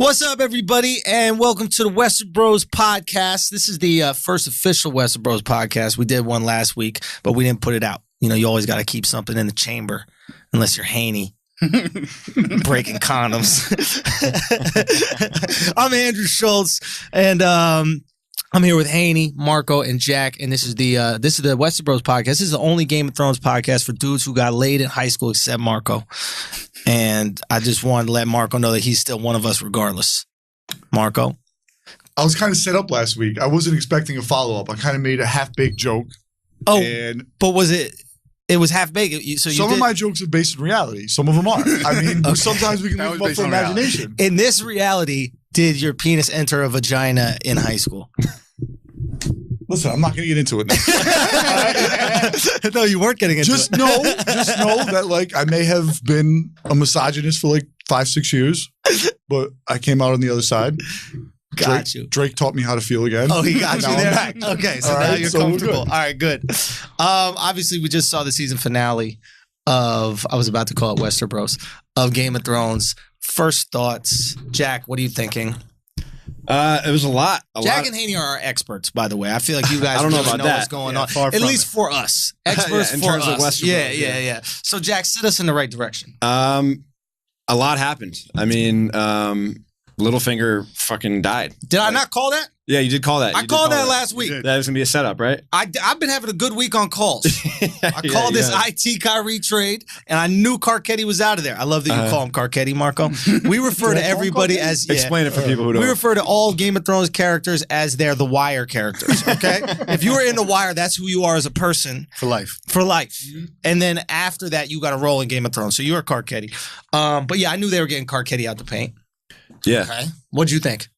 What's up, everybody, and welcome to the Westeros podcast. This is the first official Westeros podcast. We did one last week, but we didn't put it out. You know, you always got to keep something in the chamber, unless you're Haney. Breaking condoms. I'm Andrew Schultz, and I'm here with Haney, Marco, and Jack, and this is the Westeros podcast. This is the only Game of Thrones podcast for dudes who got laid in high school, except Marco. And I just wanted to let Marco know that he's still one of us regardless. Marco? I was kind of set up last week. I wasn't expecting a follow-up. I kind of made a half-baked joke. Oh, but was it... It was half-baked. So some of my jokes are based in reality. Some of them aren't. I mean, sometimes we can leave them up for imagination. In this reality, did your penis enter a vagina in high school? Listen, I'm not going to get into it now. No, you weren't getting into it. Just know that, like, I may have been a misogynist for like 5-6 years, but I came out on the other side. Got you. Drake taught me how to feel again. Oh, he got you there? Back. Okay, so now you're comfortable. All right, good. Obviously, we just saw the season finale of, I was about to call it Westeros, of Game of Thrones. First thoughts. Jack, what are you thinking? It was a lot. Jack and Haney are our experts, by the way. I feel like you guys I don't really know what's going on. At least for us. Experts in for terms us. of Westeros. Yeah. So, Jack, set us in the right direction. A lot happened. I mean, Littlefinger fucking died. Did I not call that? Yeah, you did call that. I called that last week. That was going to be a setup, right? I've been having a good week on calls. I called this IT Kyrie trade, and I knew Carcetti was out of there. I love that you call him Carcetti, Marco. We refer to everybody as... Yeah, explain it for people who don't. We refer to all Game of Thrones characters as they're the Wire characters, okay? If you were in the Wire, that's who you are as a person. For life. For life. Mm-hmm. And then after that, you got to roll in Game of Thrones. So you were Carcetti. But yeah, I knew they were getting Carcetti out the paint. Yeah. Okay. What'd you think?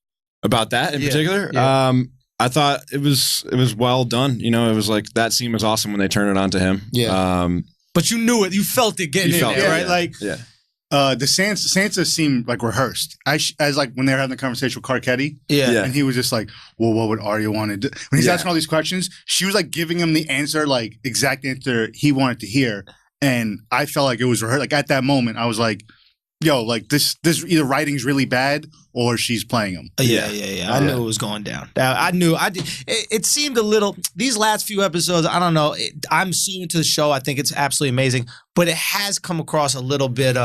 About that in particular? Yeah. I thought it was well done. You know, it was like that scene was awesome when they turned it on to him. Yeah. But you knew it. You felt it getting in there, right? Yeah. Like, the Sansa seemed like rehearsed. As like when they were having the conversation with Carcetti. Yeah. And he was just like, well, what would Arya want to do? When he's asking all these questions, she was like giving him the answer, like exact answer he wanted to hear. And I felt like it was rehearsed. Like at that moment, I was like, yo, like this either writing's really bad or she's playing him. Yeah. I knew it was going down. I knew. It seemed a little. These last few episodes, I don't know. I'm so into the show. I think it's absolutely amazing. But it has come across a little bit.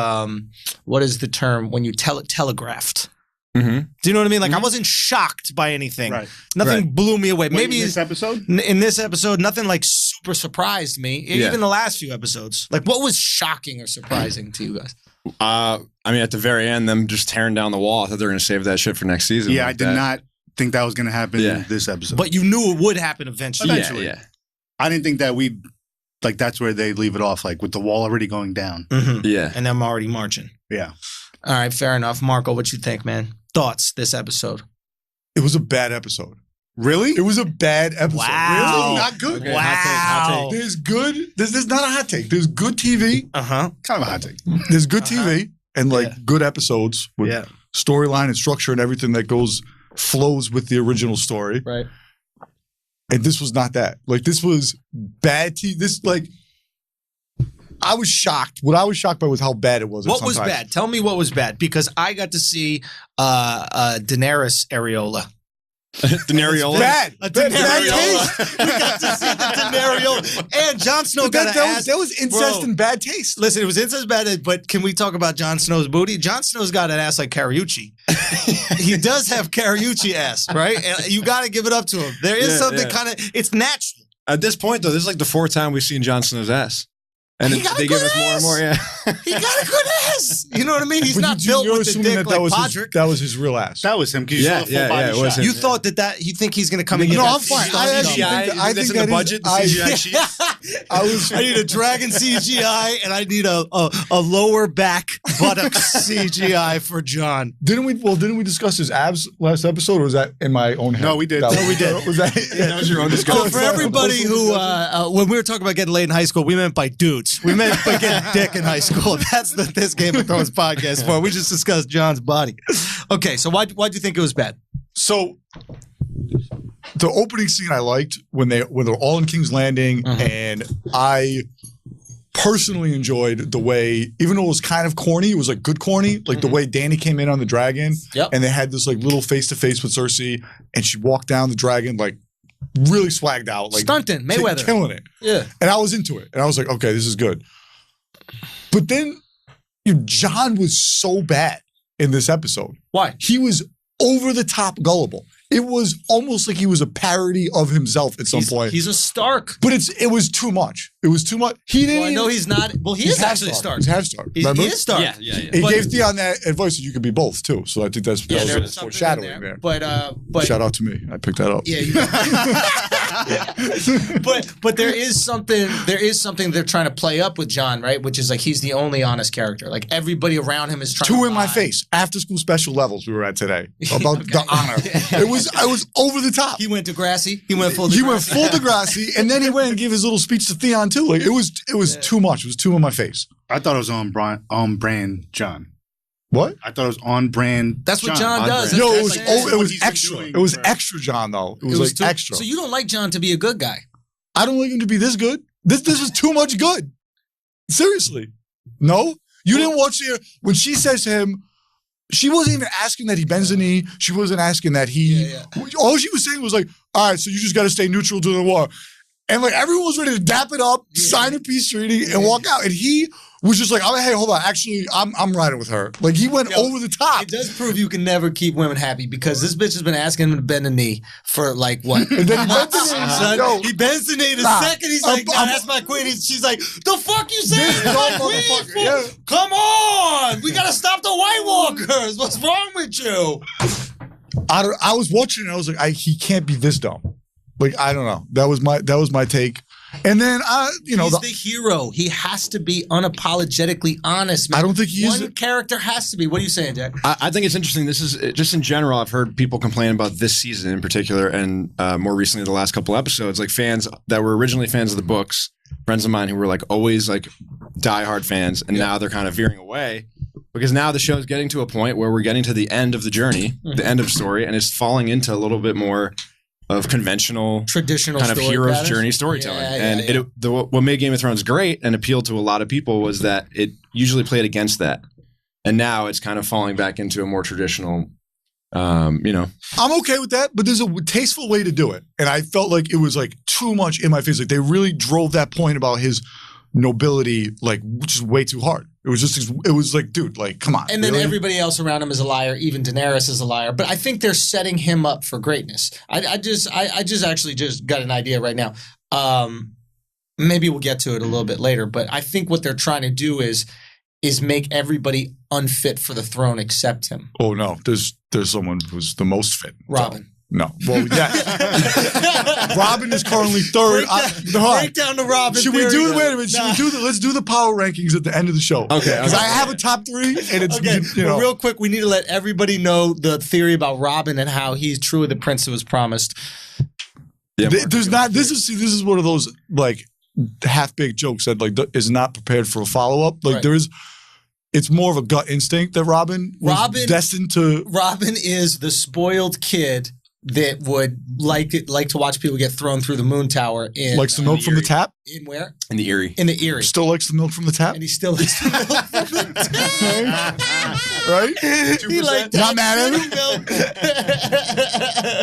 What is the term when you telegraphed? Mm-hmm. Do you know what I mean? Like I wasn't shocked by anything. Right. Nothing blew me away. Maybe in this episode. In this episode, nothing like super surprised me. Even the last few episodes. Like what was shocking or surprising to you guys? I mean, at the very end, them just tearing down the wall. I thought they were going to save that shit for next season. Yeah, I did not think that was going to happen in this episode. But you knew it would happen eventually. Yeah. I didn't think that that's where they leave it off, like with the wall already going down. Mm-hmm. Yeah. And them already marching. Yeah. All right, fair enough. Marco, what you think, man? Thoughts this episode? It was a bad episode. Really? It was a bad episode. Wow. Really? Not good. Okay, wow. There's good. There's not a hot take. There's good TV. Uh-huh. Kind of a hot take. There's good TV and like good episodes with storyline and structure and everything that flows with the original story. Right. And this was not that. Like this was bad TV. I was shocked. What I was shocked by was how bad it was. What was bad? Tell me what was bad, because I got to see Daenerys Areola. Daenerys. Bad. A Daenerys. We got to see the Daenerys. And Jon Snow got an ass. That was incest and bad taste. Listen, it was incest bad, but can we talk about Jon Snow's booty? Jon Snow's got an ass like Cariucci. He does have Cariucci ass, right? And you got to give it up to him. There is something kind of, it's natural. At this point, though, this is like the fourth time we've seen Jon Snow's ass. And they give us more and more, He got a good ass. You know what I mean? He's not built with the dick like Podrick. That was his real ass. That was him. You saw the full body it was shot. him. You thought that you think he's going to come and get I'm fine. I think in the budget, the CGI sheet. I need a dragon CGI and I need a lower back buttocks CGI for John. Didn't we discuss his abs last episode, or was that in my own head? No, we did. We did. Was that? That was your own discussion. For everybody who, when we were talking about getting laid in high school, we meant by dudes. We meant by getting dick in high school. That's what this Game of Thrones podcast for. We just discussed John's body. Okay, so why'd you think it was bad? So the opening scene I liked when they're all in King's Landing, and I personally enjoyed the way, even though it was kind of corny, it was like good corny, like the way Dany came in on the dragon, and they had this like little face-to-face with Cersei, and she walked down the dragon like really swagged out, like stunting, Mayweather, killing it. Yeah, and I was into it, and I was like, okay, this is good. But then Jon was so bad in this episode. Why? He was over the top gullible. It was almost like he was a parody of himself at some point. He's a Stark. But it was too much. It was too much. He didn't. Well, I know he's not. Well, he is actually Stark. He's half Stark. He is Stark. Yeah. He gave Theon that advice that you could be both too. So I think that was foreshadowing there. But shout out to me. I picked that up. Yeah. But there is something they're trying to play up with Jon, right? Which is like he's the only honest character. Like everybody around him is trying to in my face. After school special levels we were at today about the honor. I was over the top. He went Degrassi. He went full Degrassi, and then he went and gave his little speech to Theon too. Like it was too much. It was too in my face. I thought it was on brand Jon. What? I thought it was on brand. That's what Jon does. No, it was extra. It was extra Jon though. It was like extra. So you don't like Jon to be a good guy? I don't like him to be this good. This is too much good. Seriously. No? You didn't watch it when she says to him, she wasn't even asking that he bends the knee. She wasn't asking that he. All she was saying was like, all right, so you just got to stay neutral during the war. And like everyone was ready to dap it up, sign a peace treaty, and walk out. And he was just like, oh, hey, hold on. Actually, I'm riding with her. Like he went over the top. It does prove you can never keep women happy because this bitch has been asking him to bend a knee for like what? And then he bends the knee. He bends the knee the second he's like, nah, that's my queen. She's like, the fuck you saying? Come on. We got to stop the White Walkers. What's wrong with you? I was watching and I was like, he can't be this dumb. Like, I don't know. That was my take. And then he's the hero. He has to be unapologetically honest, man. I don't think he is. One character has to be. What are you saying, Jack? I think it's interesting. This is just in general. I've heard people complain about this season in particular, and more recently the last couple episodes, like fans that were originally fans of the books, friends of mine who were like always like diehard fans, and now they're kind of veering away because now the show's getting to a point where we're getting to the end of the journey, the end of story, and it's falling into a little bit more of conventional, traditional kind of hero's journey storytelling. What made Game of Thrones great and appealed to a lot of people was that it usually played against that. And now it's kind of falling back into a more traditional, I'm okay with that, but there's a tasteful way to do it. And I felt like it was like too much in my face. Like they really drove that point about his nobility like just way too hard. It was like, dude, like, come on. And then everybody else around him is a liar. Even Daenerys is a liar. But I think they're setting him up for greatness. I just actually got an idea right now. Maybe we'll get to it a little bit later. But I think what they're trying to do is make everybody unfit for the throne except him. Oh no, there's someone who's the most fit. Robin. No. Well, yes. Robin is currently third. Break down the Robin. Should we do? Wait a minute. Let's do the power rankings at the end of the show. Okay. Because I have a top 3, and it's Well, real quick, we need to let everybody know the theory about Robin and how he's truly the prince who was promised. Yeah, there's not. This is one of those like half-baked jokes that like is not prepared for a follow-up. Like there is. It's more of a gut instinct that Robin was destined to. Robin is the spoiled kid that would like to watch people get thrown through the moon tower. Likes the milk from the tap? In where? In the Erie. In the Erie. Still likes the milk from the tap? And he still likes the milk from the tap. Right? He liked not mad at him.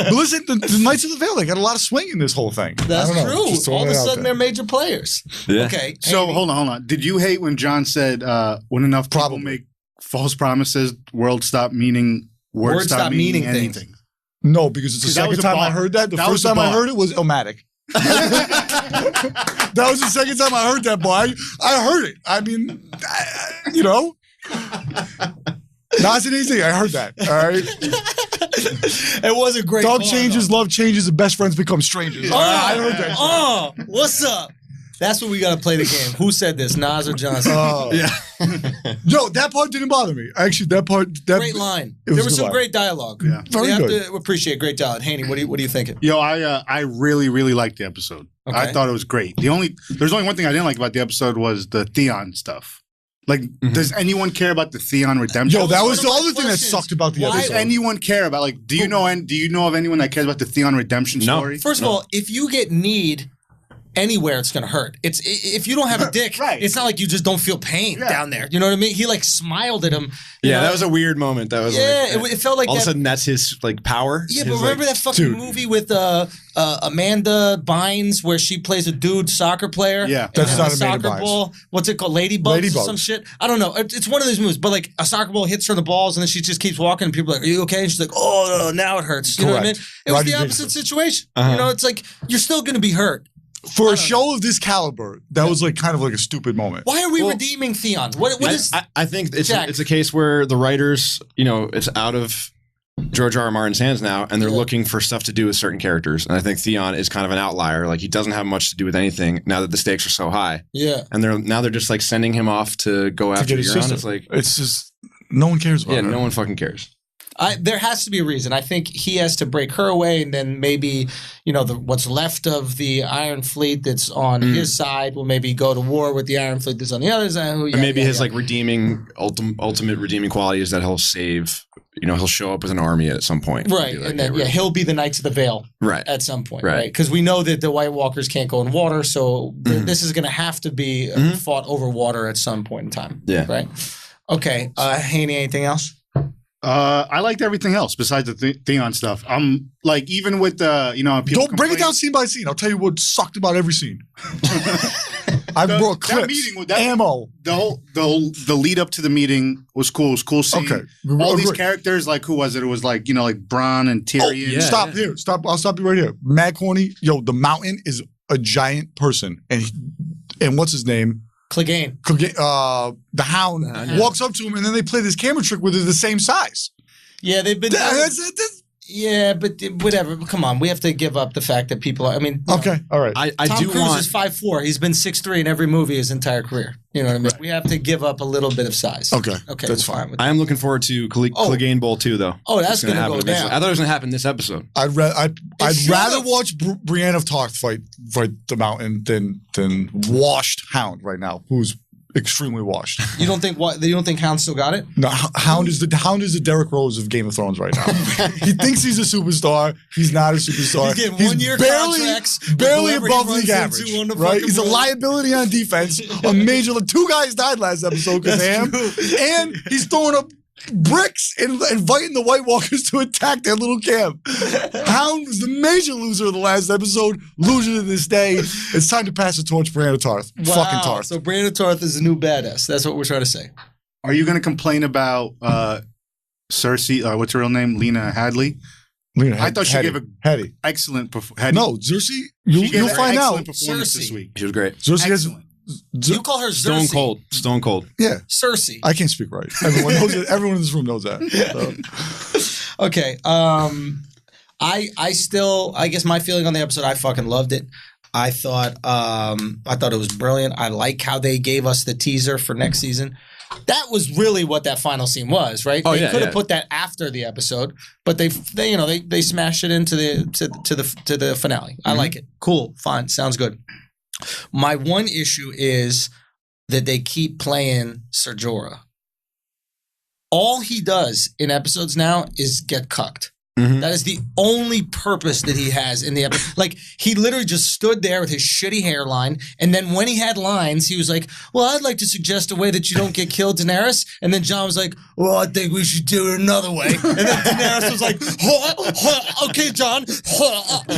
But listen, the Knights of the Vale, they got a lot of swing in this whole thing. That's true. All of a sudden, they're major players. Yeah. Okay. So hold on. Did you hate when Jon said, when enough people make false promises, words stop meaning anything? Things. No, because it's the second time I heard that. The first time I heard it was Illmatic. That was the second time I heard that, boy. I heard it. I mean, not an easy. I heard that. All right. It was a great. Dog changes, love changes, and best friends become strangers. I heard that. What's up? That's what we got to play the game. Who said this? Nas or Johnson? Yeah. Yo, that part didn't bother me. Actually, great line. There was some great dialogue. Yeah. We have to appreciate great dialogue. Haney, what are you thinking? Yo, I really, really liked the episode. Okay. I thought it was great. There's only one thing I didn't like about the episode was the Theon stuff. Like, does anyone care about the Theon redemption? Yo, that was the other thing that sucked about the episode. Why does anyone care about, like, do you know of anyone that cares about the Theon redemption story? First of all, if you get need anywhere it's gonna hurt. If you don't have a dick, Right. it's not like you just don't feel pain down there. You know what I mean? He like smiled at him. Yeah, that was a weird moment. That was it felt like all that, of a sudden that's his like power. Yeah, his, but remember that fucking movie with Amanda Bynes where she plays a dude soccer player? Yeah. And That's has not a Amanda soccer Bynes. ball. What's it called? Ladybugs or Ladybugs. some shit? I don't know. It's one of those movies, but like a soccer ball hits her in the balls and then she just keeps walking and people are like, are you okay? And she's like, oh, now it hurts. You know what I mean? Correct. It was Roger the opposite Jason. situation. Uh-huh. You know, it's like you're still going to be hurt. For a show of this caliber, that was like kind of like a stupid moment. Why are we redeeming Theon? What is... I think it's Jack. it's a case where the writers, it's out of George R. R. Martin's hands now, and they're looking for stuff to do with certain characters. And I think Theon is kind of an outlier. Like he doesn't have much to do with anything now that the stakes are so high. Yeah. And they're just like sending him off to go To after get his Euron. sister. It's like It's just no one cares about yeah, her. no one fucking cares. There has to be a reason. I think he has to break her away, and then maybe what's left of the Iron Fleet that's on his side will maybe go to war with the Iron Fleet that's on the other side. And maybe his like redeeming ultimate redeeming quality is that he'll save. He'll show up with an army at some point. right, Be like, and then hey, we're- he'll be the Knights of the Vale right. at some point, Right. right? Because we know that the White Walkers can't go in water, so this is going to have to be fought over water at some point in time. Yeah. Right. Okay, Haney, anything else? I liked everything else besides the Theon stuff. I'm like, even with the, people Don't break it complain- down scene by scene. I'll tell you what sucked about every scene. I brought clips, that meeting with that ammo. the lead up to the meeting was cool. It was cool seeing Okay. all these Agree. characters. Like, who was it? It was like, like Bronn and Tyrion. yeah. Stop here. Stop. I'll stop you right here. Mad corny. Yo, the mountain is a giant person, and what's his name? Clegane. The Hound yeah. walks up to him, and then they play this camera trick where they're the same size. Yeah, they've been. Yeah, but whatever. Come on, we have to give up the fact that people are. I mean, Okay, all right. I Tom do Cruise want. is 5'4". He's been 6'3" in every movie his entire career. You know what I mean? We have to give up a little bit of size. Okay, Okay, that's we're fine. with I am looking forward to Clegane Bowl too, though. Oh, that's It's gonna go happen down. eventually. I thought it was gonna happen this episode. I'd should've. rather watch Brienne of Tarth fight the mountain than washed Hound right now, who's extremely washed. You don't think Hound still got it? No, Hound is the Derrick Rose of Game of Thrones right now. He thinks he's a superstar. He's not a superstar. He's getting one-year contracts with barely whoever above he runs league average. into on the Right? fucking He's a road. liability on defense. A major. 2 guys died last episode because of him, and he's throwing up bricks and inviting the White Walkers to attack their little camp. Hound was the major loser of the last episode. Loser to this day. It's time to pass the torch, Brienne of Tarth. Fucking Tarth. So Brienne of Tarth is the new badass. That's what we're trying to say. Are you going to complain about Cersei? What's her real name? Lena Hadley. Lena, I thought she gave a Hetty. excellent performance. No, Cersei. You'll find out. Performance this Cersei. week. She was great. Cersei has. Excellent. You call her Stone Cersei. Stone Cold. Yeah, Cersei. I can't speak right. Everyone knows it. Everyone in this room knows that. So. Okay. I guess my feeling on the episode, I fucking loved it. I thought it was brilliant. I like how they gave us the teaser for next season. That was really what that final scene was, right? Oh, They yeah, could have yeah. put that after the episode, but they smashed it into the finale. I like it. Cool, fine, sounds good. My one issue is that they keep playing Ser Jorah. All he does in episodes now is get cucked. Mhm. That is the only purpose that he has in the episode. Like, he literally just stood there with his shitty hairline, and then when he had lines, he was like, well, I'd like to suggest a way that you don't get killed, Daenerys. And then Jon was like, well, I think we should do it another way. And then Daenerys was like, okay, Jon.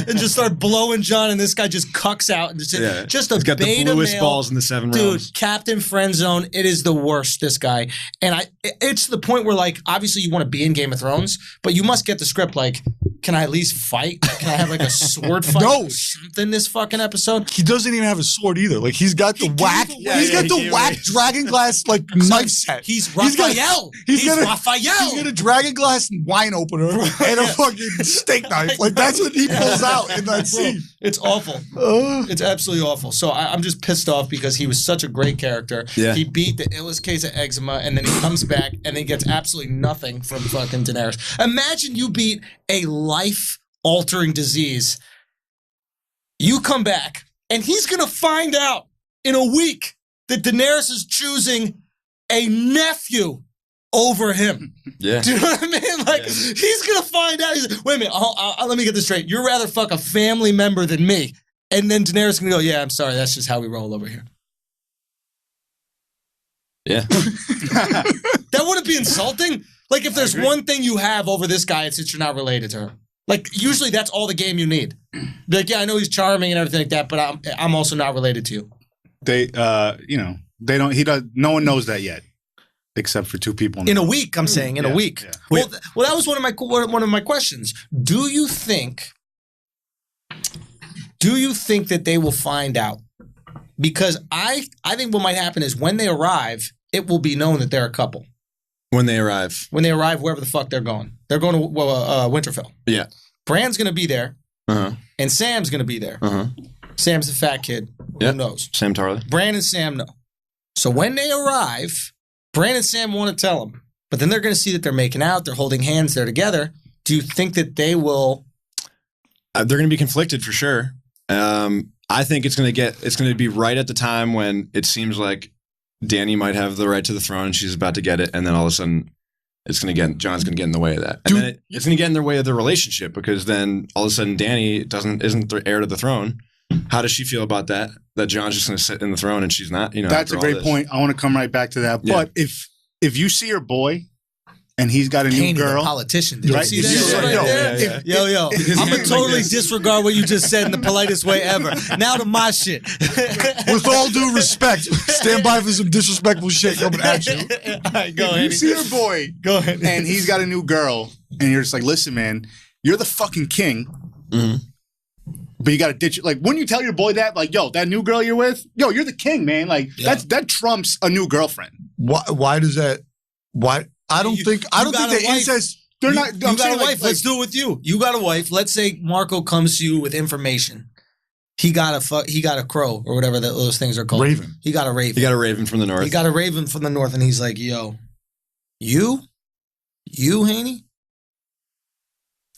And just started blowing Jon, and this guy just cucks out. And just a He's got the beta bluest male. balls in the 7 Dude, realms. Captain Friend Zone, it is the worst, this guy. And it's to the point where, like, obviously you want to be in Game of Thrones, but you must get the script like, can I at least fight? Can I have like a sword fight No. or something this fucking episode? He doesn't even have a sword either. Like he's got the whack. away- He's got he the gave whack away- dragon glass like knife set. He's He's got- Raphael. he's He's got a- Raphael. He's got a dragon glass wine opener and a fucking steak knife. Like that's what he pulls out in that Bro, scene. it's awful. It's absolutely awful. So I'm just pissed off because he was such a great character. Yeah. He beat the illest case of eczema, and then he comes back and then gets absolutely nothing from fucking Daenerys. Imagine you beat a life-altering disease. You come back, and he's going to find out in a week that Daenerys is choosing a nephew over him. Yeah. Do you know what I mean? Like, he's going to find out. He's like, wait a minute. Let me get this straight. You'd rather fuck a family member than me. And then Daenerys can go, yeah, I'm sorry, that's just how we roll over here. Yeah. That wouldn't be insulting. Like, if there's one thing you have over this guy, it's that you're not related to her. Like, usually that's all the game you need. Be like, yeah, I know he's charming and everything like that, but I'm also not related to you. They, they don't. He does. No one knows that yet, except for two people. In a week, I'm saying, in a week. Yeah. Well, that was one of my questions. Do you think that they will find out? Because I think what might happen is when they arrive, it will be known that they're a couple. When they arrive, wherever the fuck they're going. They're going to Winterfell. Yeah. Bran's going to be there. Uh-huh. And Sam's going to be there. Uh-huh. Sam's the fat kid. Yep. Who knows? Sam Tarly. Bran and Sam know. So when they arrive, Bran and Sam want to tell them. But then they're going to see that they're making out. They're holding hands. They're together. Do you think that they will? They're going to be conflicted for sure. I think it's going to be right at the time when it seems like Dany might have the right to the throne and she's about to get it, and then all of a sudden John's going to get in the way of that. And then it's going to get in the way of the relationship, because then all of a sudden Dany isn't the heir to the throne. How does she feel about that? That John's just going to sit in the throne and she's not? That's a great point. I want to come right back to that. Yeah. But if you see your boy and he's got a new girl, the politician, did you see that right there? Yeah. Yo, I'm gonna totally disregard what you just said in the politest way ever. Now to my shit. With all due respect, stand by for some disrespectful shit coming at you. All right, go ahead. You see your boy, go ahead, and he's got a new girl, and you're just like, listen, man, you're the fucking king. Mm-hmm. But you got to ditch it. Like, wouldn't you tell your boy that? Like, yo, that new girl you're with, yo, you're the king, man. Like, that trumps a new girlfriend. Why does that? Why? I don't think the incest. They're not. You got a wife. Let's do it with you. You got a wife. Let's say Marco comes to you with information. He got a crow or whatever those things are called. Raven. He got a raven. He got a raven from the north. He got a raven from the north, and he's like, yo, you, Haney,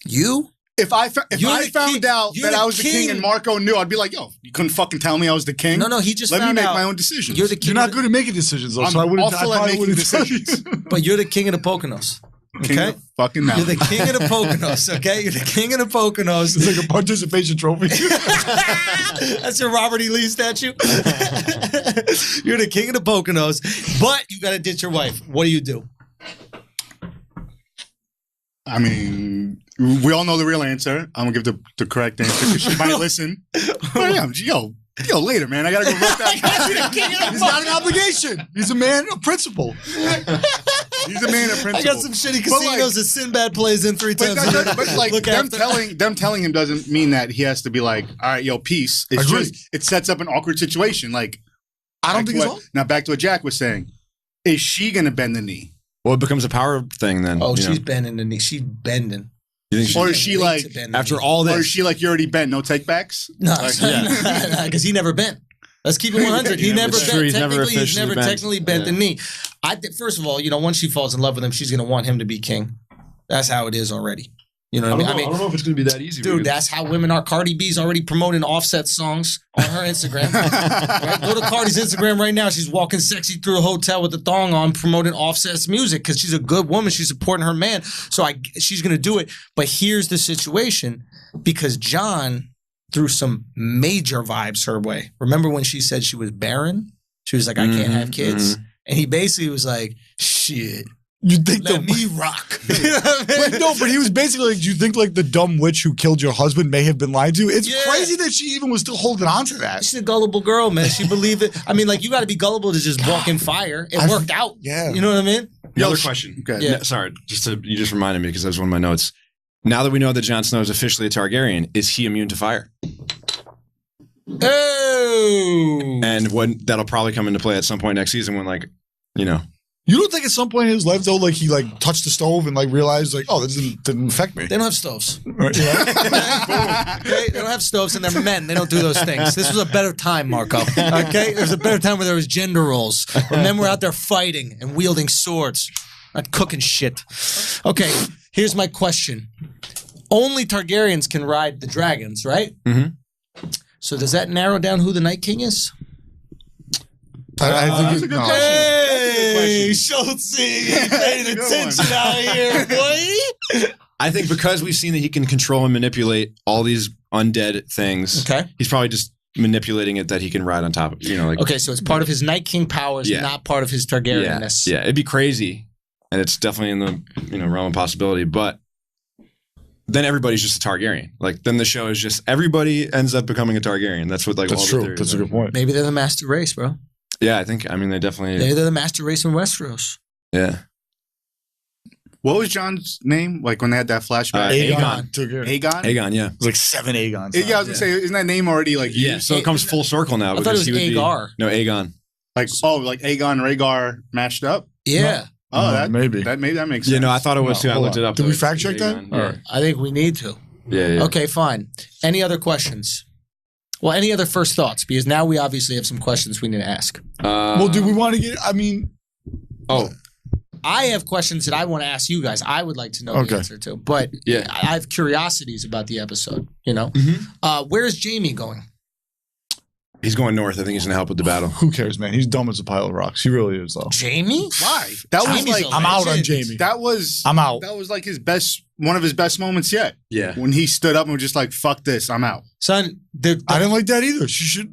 you. If I found out that I was the king and Marco knew, I'd be like, yo, you couldn't fucking tell me I was the king? No, he just let me make out my own decisions. You're the king. You're not good at making decisions, though. So I probably wouldn't decisions. But you're the king of the Poconos. Okay? King of the fucking mountain. You're the king of the Poconos, okay? You're the king of the Poconos. It's like a participation trophy. That's your Robert E. Lee statue. You're the king of the Poconos, but you got to ditch your wife. What do you do? I mean, we all know the real answer. I'm gonna give the correct answer because she might listen. But yeah, yo, later, man. I gotta go write that. He's not an obligation. He's a man of principle. He's a man of principle. I got some shitty casinos that Sinbad plays in 3 times a year. But like them telling him doesn't mean that he has to be like, all right, yo, peace. It's just it sets up an awkward situation. Like, I don't think it's all. Now back to what Jack was saying. Is she gonna bend the knee? Well, it becomes a power thing then. Oh, she's bending the knee. She's bending. You think or is she like, after all this? Or is she like, you already bent, no takebacks? No, because he never bent. Let's keep it 100. He never bent. He's never technically bent the knee. First of all, once she falls in love with him, she's going to want him to be king. That's how it is already. You know what I mean? I don't know if it's going to be that easy. Dude, that's how women are. Cardi B's already promoting Offset songs on her Instagram. Right? Go to Cardi's Instagram right now. She's walking sexy through a hotel with a thong on promoting Offset's music because she's a good woman. She's supporting her man. So she's going to do it. But here's the situation. Because John threw some major vibes her way. Remember when she said she was barren? She was like, I can't have kids. Mm-hmm. And he basically was like, shit. You think Let me rock. You know what I mean? But he was basically like, do you think like the dumb witch who killed your husband may have been lied to? It's crazy that she even was still holding on to that. She's a gullible girl, man. She believed it. I mean, like, you got to be gullible to just walk in fire. It worked out. Yeah. You know what I mean? Another question. Okay. Yeah. Sorry, you just reminded me because that was one of my notes. Now that we know that Jon Snow is officially a Targaryen, is he immune to fire? Oh. And that'll probably come into play at some point next season when, You don't think at some point in his life, though, like he touched the stove and realized oh, this didn't affect me? They don't have stoves. Right, yeah. Okay? They don't have stoves and they're men. They don't do those things. This was a better time, Marco. Okay? There was a better time where there was gender roles. Where men were out there fighting and wielding swords. Not cooking shit. Okay, here's my question. Only Targaryens can ride the dragons, right? Mm-hmm. So does that narrow down who the Night King is? I think that's a good question. Hey, Schultze, paying attention out here, boy. I think because we've seen that he can control and manipulate all these undead things. Okay. He's probably just manipulating it that he can ride on top of. Like Okay, so it's part of his Night King powers, not part of his Targaryenness. Yeah, it'd be crazy, and it's definitely in the realm of possibility. But then everybody's just a Targaryen. Like then the show is just everybody ends up becoming a Targaryen. That's what That's all true. The theories That's a are. good point. Maybe they're the master race, bro. Yeah, I think. They definitely. Maybe they're the master race in Westeros. Yeah. What was John's name? Like when they had that flashback? Aegon. Aegon? Aegon, yeah. It was like 7 Aegons. Yeah, I was gonna say, isn't that name already like used? So it comes full circle now. I thought it was Aegar. No, Aegon. Like Aegon and Rhaegar mashed up? Yeah. Maybe. That makes sense. Yeah, no, I thought it was too. I looked it up. Did we fact check that? Aegon, All yeah. right. I think we need to. Yeah. Okay, fine. Any other questions? Well, any other first thoughts? Because now we obviously have some questions we need to ask. Well, do we want to get? I have questions that I want to ask you guys. I would like to know the Okay. answer to, but Yeah. I have curiosities about the episode. Where is Jamie going? He's going north. I think he's going to help with the battle. Who cares, man? He's dumb as a pile of rocks. He really is, though. Jamie? Why? That was Jamie's like a I'm out on legend. Jamie. I'm out. That was like one of his best moments yet. Yeah. When he stood up and was just like, "Fuck this, I'm out." Son, I didn't like that either. She should.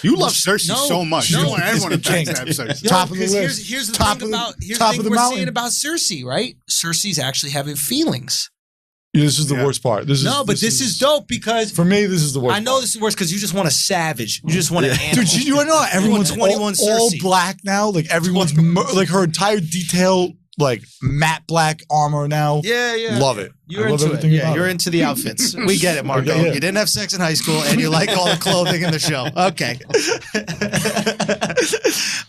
You love Cersei No, so much. no. You want everyone to King. back that Cersei. Yo, Top of the 'cause list. Here's the Top thing of the- about here's top the of thing the we're mountain. saying about Cersei, right? Cersei's actually having feelings. Yeah, this is the worst part. This is dope because for me. This is the worst. I know part. this is worse because you just want a savage. You just want an animal. Dude, you know everyone's 21 all Cersei. black now. Like everyone's like her entire detail, like matte black armor now. Yeah. Love it. You're I love into it. everything Yeah, about you're it. into the outfits. We get it, Marco. Yeah. You didn't have sex in high school, and you like all the clothing in the show. Okay.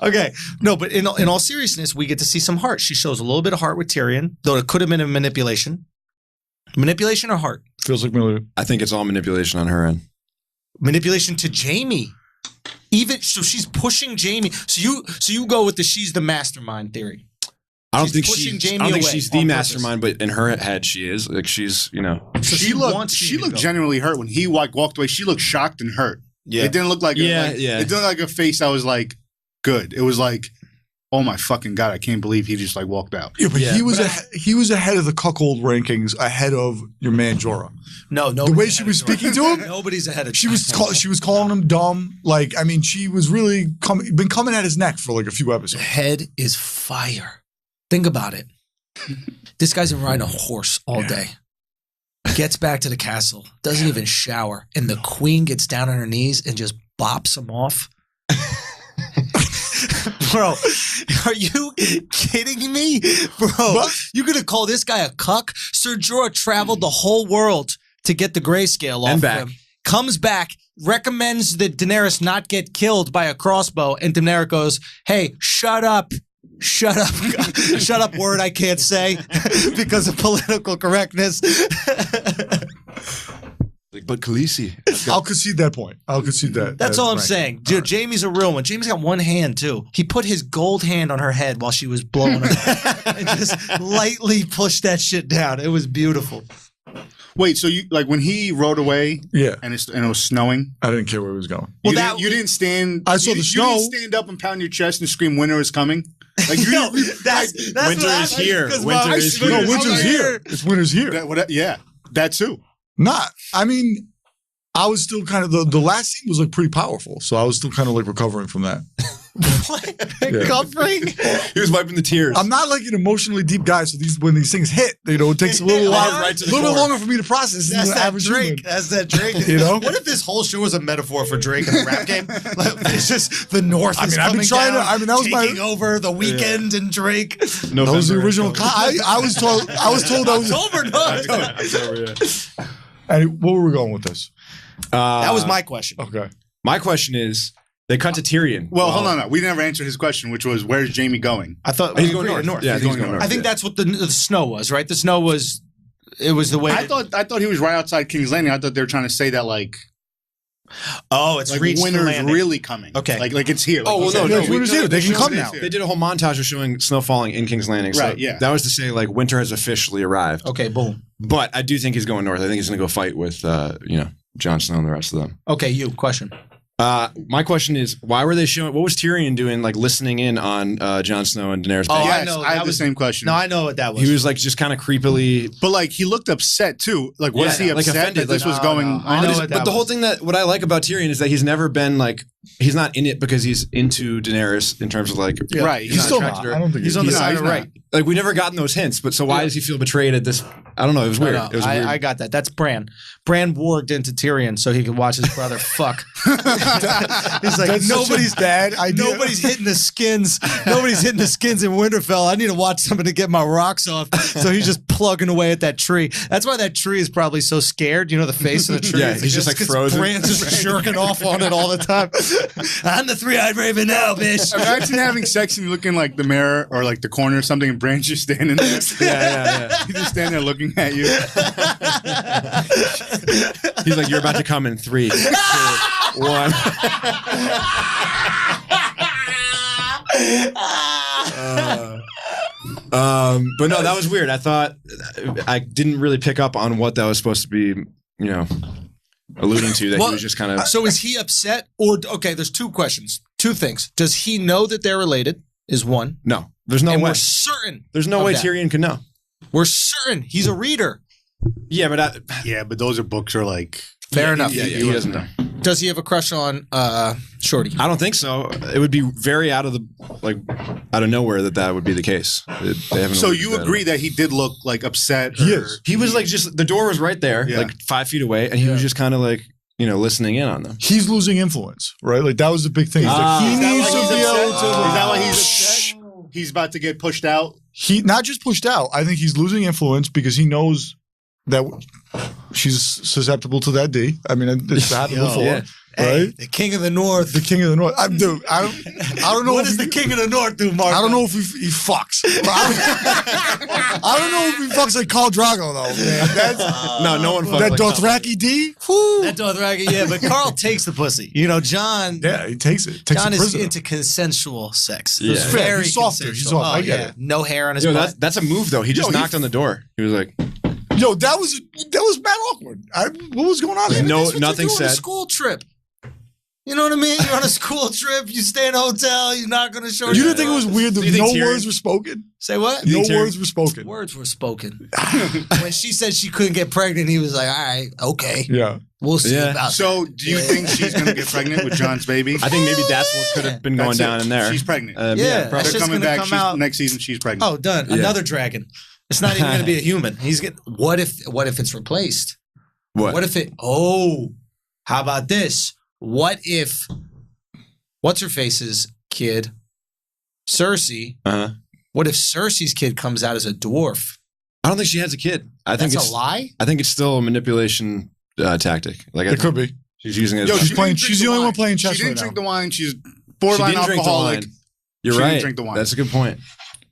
Okay. No, but in all seriousness, we get to see some heart. She shows a little bit of heart with Tyrion, though it could have been a manipulation. Manipulation or heart? Feels like Miller. I think it's all manipulation on her end. Manipulation to Jamie. Even so, she's pushing Jamie. So you go with the she's the mastermind theory. I don't She's think pushing she's. Jamie I don't think away she's the on mastermind, but in her head, she is. Like she's. So She looked genuinely hurt when he walked away. She looked shocked and hurt. Yeah. It didn't look like Yeah. It didn't look like a face that was like good. It was like, oh my fucking god, I can't believe he just like walked out. Yeah, but he was ahead of the cuckold rankings, ahead of your man Jorah. No. The way she was speaking to him, Nobody's ahead of she was calling him dumb. Like, I mean, she was really been coming at his neck for like a few episodes. Head is fire. Think about it. This guy's been riding a horse all day. Gets back to the castle, doesn't even shower, and the queen gets down on her knees and just bops him off. Bro, are you kidding me? Bro, you're going to call this guy a cuck? Ser Jorah traveled the whole world to get the grayscale off And of back. him. Comes back, recommends that Daenerys not get killed by a crossbow, and Daenerys goes, hey, shut up. Shut up. Shut up, word I can't say because of political correctness. But Khaleesi. I'll concede that point. I'll concede that. That's all I'm ranking. saying. Dude, Jamie's a real one. Jamie's got one hand, too. He put his gold hand on her head while she was blowing her and just lightly pushed that shit down. It was beautiful. Wait, so you like when he rode away? Yeah, and it was snowing. I didn't care where he was going. Well, You didn't stand. I saw the snow. You didn't stand up and pound your chest and scream, "Winter is coming!" Like No, that's Winter what is I- here. 'cause Winter my- is here. No, I'm winter's like, here. It's winter's here. That too. Not. I mean, I was still kind of the last scene was like pretty powerful, so I was still kind of like recovering from that. What? Yeah. Covering? He was wiping the tears. I'm not like an emotionally deep guy, so when these things hit, it takes a little while, Right to the a little bit core. longer for me to process. That's than that average Drake. human. That's that Drake. You know? What if this whole show was a metaphor for Drake in a rap game? Like, it's just the North is I've been coming trying to- down, that was my- taking over the weekend and Drake. No, That was the original. I was told. I was told that was. October, no. And where were we going with this? That was my question. Okay. My question is, they cut to Tyrion. Well, hold on. We never answered his question, which was, "Where's Jamie going?" I thought He's going north. Yeah, He's he's going going north. I think that's what the snow was, right? The snow was. It was the way. I thought he was right outside King's Landing. I thought they were trying to say that like Oh, it's reached the winter's landing. really coming. Okay. like it's here. Like Oh, you well, said. no, Yeah, winter's here. They can come now. They did a whole montage of showing snow falling in King's Landing. So Right, yeah. That was to say, like, winter has officially arrived. Okay, boom. But I do think he's going north. I think he's going to go fight with, Jon Snow and the rest of them. Okay, you question. My question is, why were they showing? What was Tyrion doing, like listening in on Jon Snow and Daenerys? Oh, Yes, I know. I have That the was- same question. No, I know what that was. He was like just kind of creepily. But like he looked upset too. Like was Yeah, he like upset offended, that this like, was no, going no, I on? know But what that the whole was. thing that what I like about Tyrion is that he's never been like he's not in it because he's into Daenerys in terms of like Right. He's still attracted not. to her. I don't think He's on the No, side he's of not. right. Like we never gotten those hints, but so why does he feel betrayed at this? I don't know. It was weird. No, It was weird. I got that. That's Bran. Bran warged into Tyrion so he could watch his brother fuck. He's like, That's nobody's such a bad idea. Nobody's hitting the skins. Nobody's hitting the skins in Winterfell. I need to watch somebody to get my rocks off. So he's just plugging away at that tree. That's why that tree is probably so scared. You know the face of the tree. Yeah, It's he's just, like, 'cause frozen. Bran's just jerking off on it all the time. I'm the three-eyed raven now, bitch. Imagine having sex and you look in like the mirror or like the corner or something and Bran's just standing there. yeah. He's just standing there looking at you. He's like, you're about to come in 3, 2, 1. But no, that was weird. I thought I didn't really pick up on what that was supposed to be, alluding to. That Well, he was just kind of. So is he upset? Or, okay, there's two questions. Two things. Does he know that they're related? Is one. No, there's no And way. we're certain. There's no of way that. Tyrion could know. We're certain. He's a reader. Yeah, but Yeah, but those are books are like Fair enough. Yeah, he doesn't know. Does he have a crush on Shorty? I don't think so. It would be very out of nowhere that would be the case. They haven't. So alluded you to that. agree that he did look like upset? He or- is. He was like just the door was right there, Yeah. like 5 feet away, and he was just kind of like listening in on them. He's losing influence, right? Like that was the big thing. He's Ah. like, he Is that needs why to he's be upset? able to. Is that why he's upset? He's about to get pushed out. He not just pushed out. I think he's losing influence because he knows that she's susceptible to that D. I mean, it's happened before, yeah. Hey, right? the king of the north. The king of the north. I don't know. What if does he- the king of the north do, Mark? I don't know if he fucks. But I don't know if he fucks like Khal Drago though. Man. That's, No one fucks that like Dothraki D. Whew. That Dothraki, yeah, but Carl takes the pussy. John. Yeah, he takes it. Takes John it is prisoner. into consensual sex. Yeah. It's Fair. very He's softer. He's consensual. soft. I get yeah. it. No hair on his Yo, butt. that's a move though. He just knocked on the door. He was like, Yo, that was mad awkward. What was going on there? No, That's what nothing you do on a said. school trip. You know what I mean? You're on a school trip. You stay in a hotel. You're not going to show. You didn't think it was weird that Do you think no Tyrion- words were spoken? Say what? No think Tyrion- words were spoken. Words were spoken. When she said she couldn't get pregnant, he was like, "All right, okay, Yeah. we'll see Yeah. about So do you think she's going to get pregnant with John's baby? I think maybe that's what could have been going That's it. down in there. She's pregnant. Yeah. probably. That's They're just coming gonna back. come out- Next season, she's pregnant. Oh, done. Yeah. Another dragon. It's not even going to be a human. He's get. What if it's replaced? What if it? Oh, how about this? What if? What's her face's kid? Cersei. Uh-huh. What if Cersei's kid comes out as a dwarf? I don't think she has a kid. I think That's it's a lie. I think it's still a manipulation tactic. Like It could be. she's using it. Yo, as she's she playing- didn't drink she's the only wine. one playing chess She didn't right drink now. the wine. She's she borderline didn't drink the alcoholic. wine. You're She didn't right. drink the wine. That's a good point.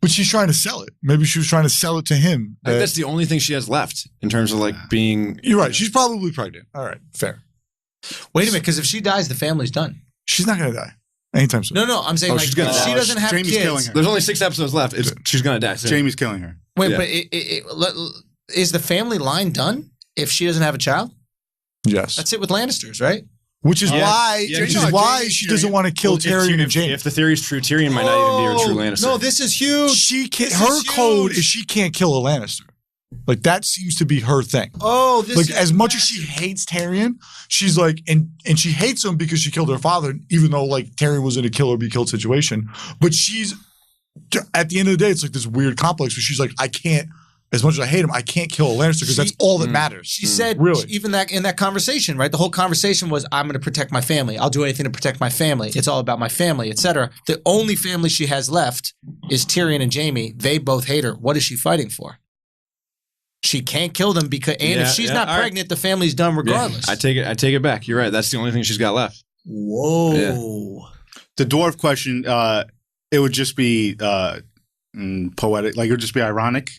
But she's trying to sell it. Maybe she was trying to sell it to him. I think that's the only thing she has left in terms of like being. You're right. She's probably pregnant. All right. Fair. Wait a minute, because if she dies, the family's done. She's not going to die anytime soon. No, I'm saying Oh, like she's gonna if she die. doesn't have Jamie's kids. killing her. There's only 6 episodes left. She's gonna die soon. Jamie's killing her. Wait, Yeah. but is the family line done if she doesn't have a child? Yes. That's it with Lannisters, right? Which is Yeah. why, Yeah, which no, is why Jamie- she doesn't want to kill Well, Tyrion and Jaime. If the theory's true, Tyrion might not even be a true Lannister. No, this is huge. She can't. This Her is code huge. is she can't kill a Lannister. Like that seems to be her thing. Oh, this Like is as much as she hates Tyrion, she's like, and she hates him because she killed her father, even though like Tyrion was in a kill or be killed situation. But she's at the end of the day, it's like this weird complex where she's like, I can't. As much as I hate him, I can't kill a Lannister because that's all that matters. She said, Really? even that in that conversation, right? The whole conversation was, I'm going to protect my family. I'll do anything to protect my family. It's all about my family, etc. The only family she has left is Tyrion and Jaime. They both hate her. What is she fighting for? She can't kill them because, and if she's not all right. pregnant, the family's done Yeah, regardless. I take it back. You're right. That's the only thing she's got left. Whoa. The dwarf question, it would just be poetic. Like it would just be ironic.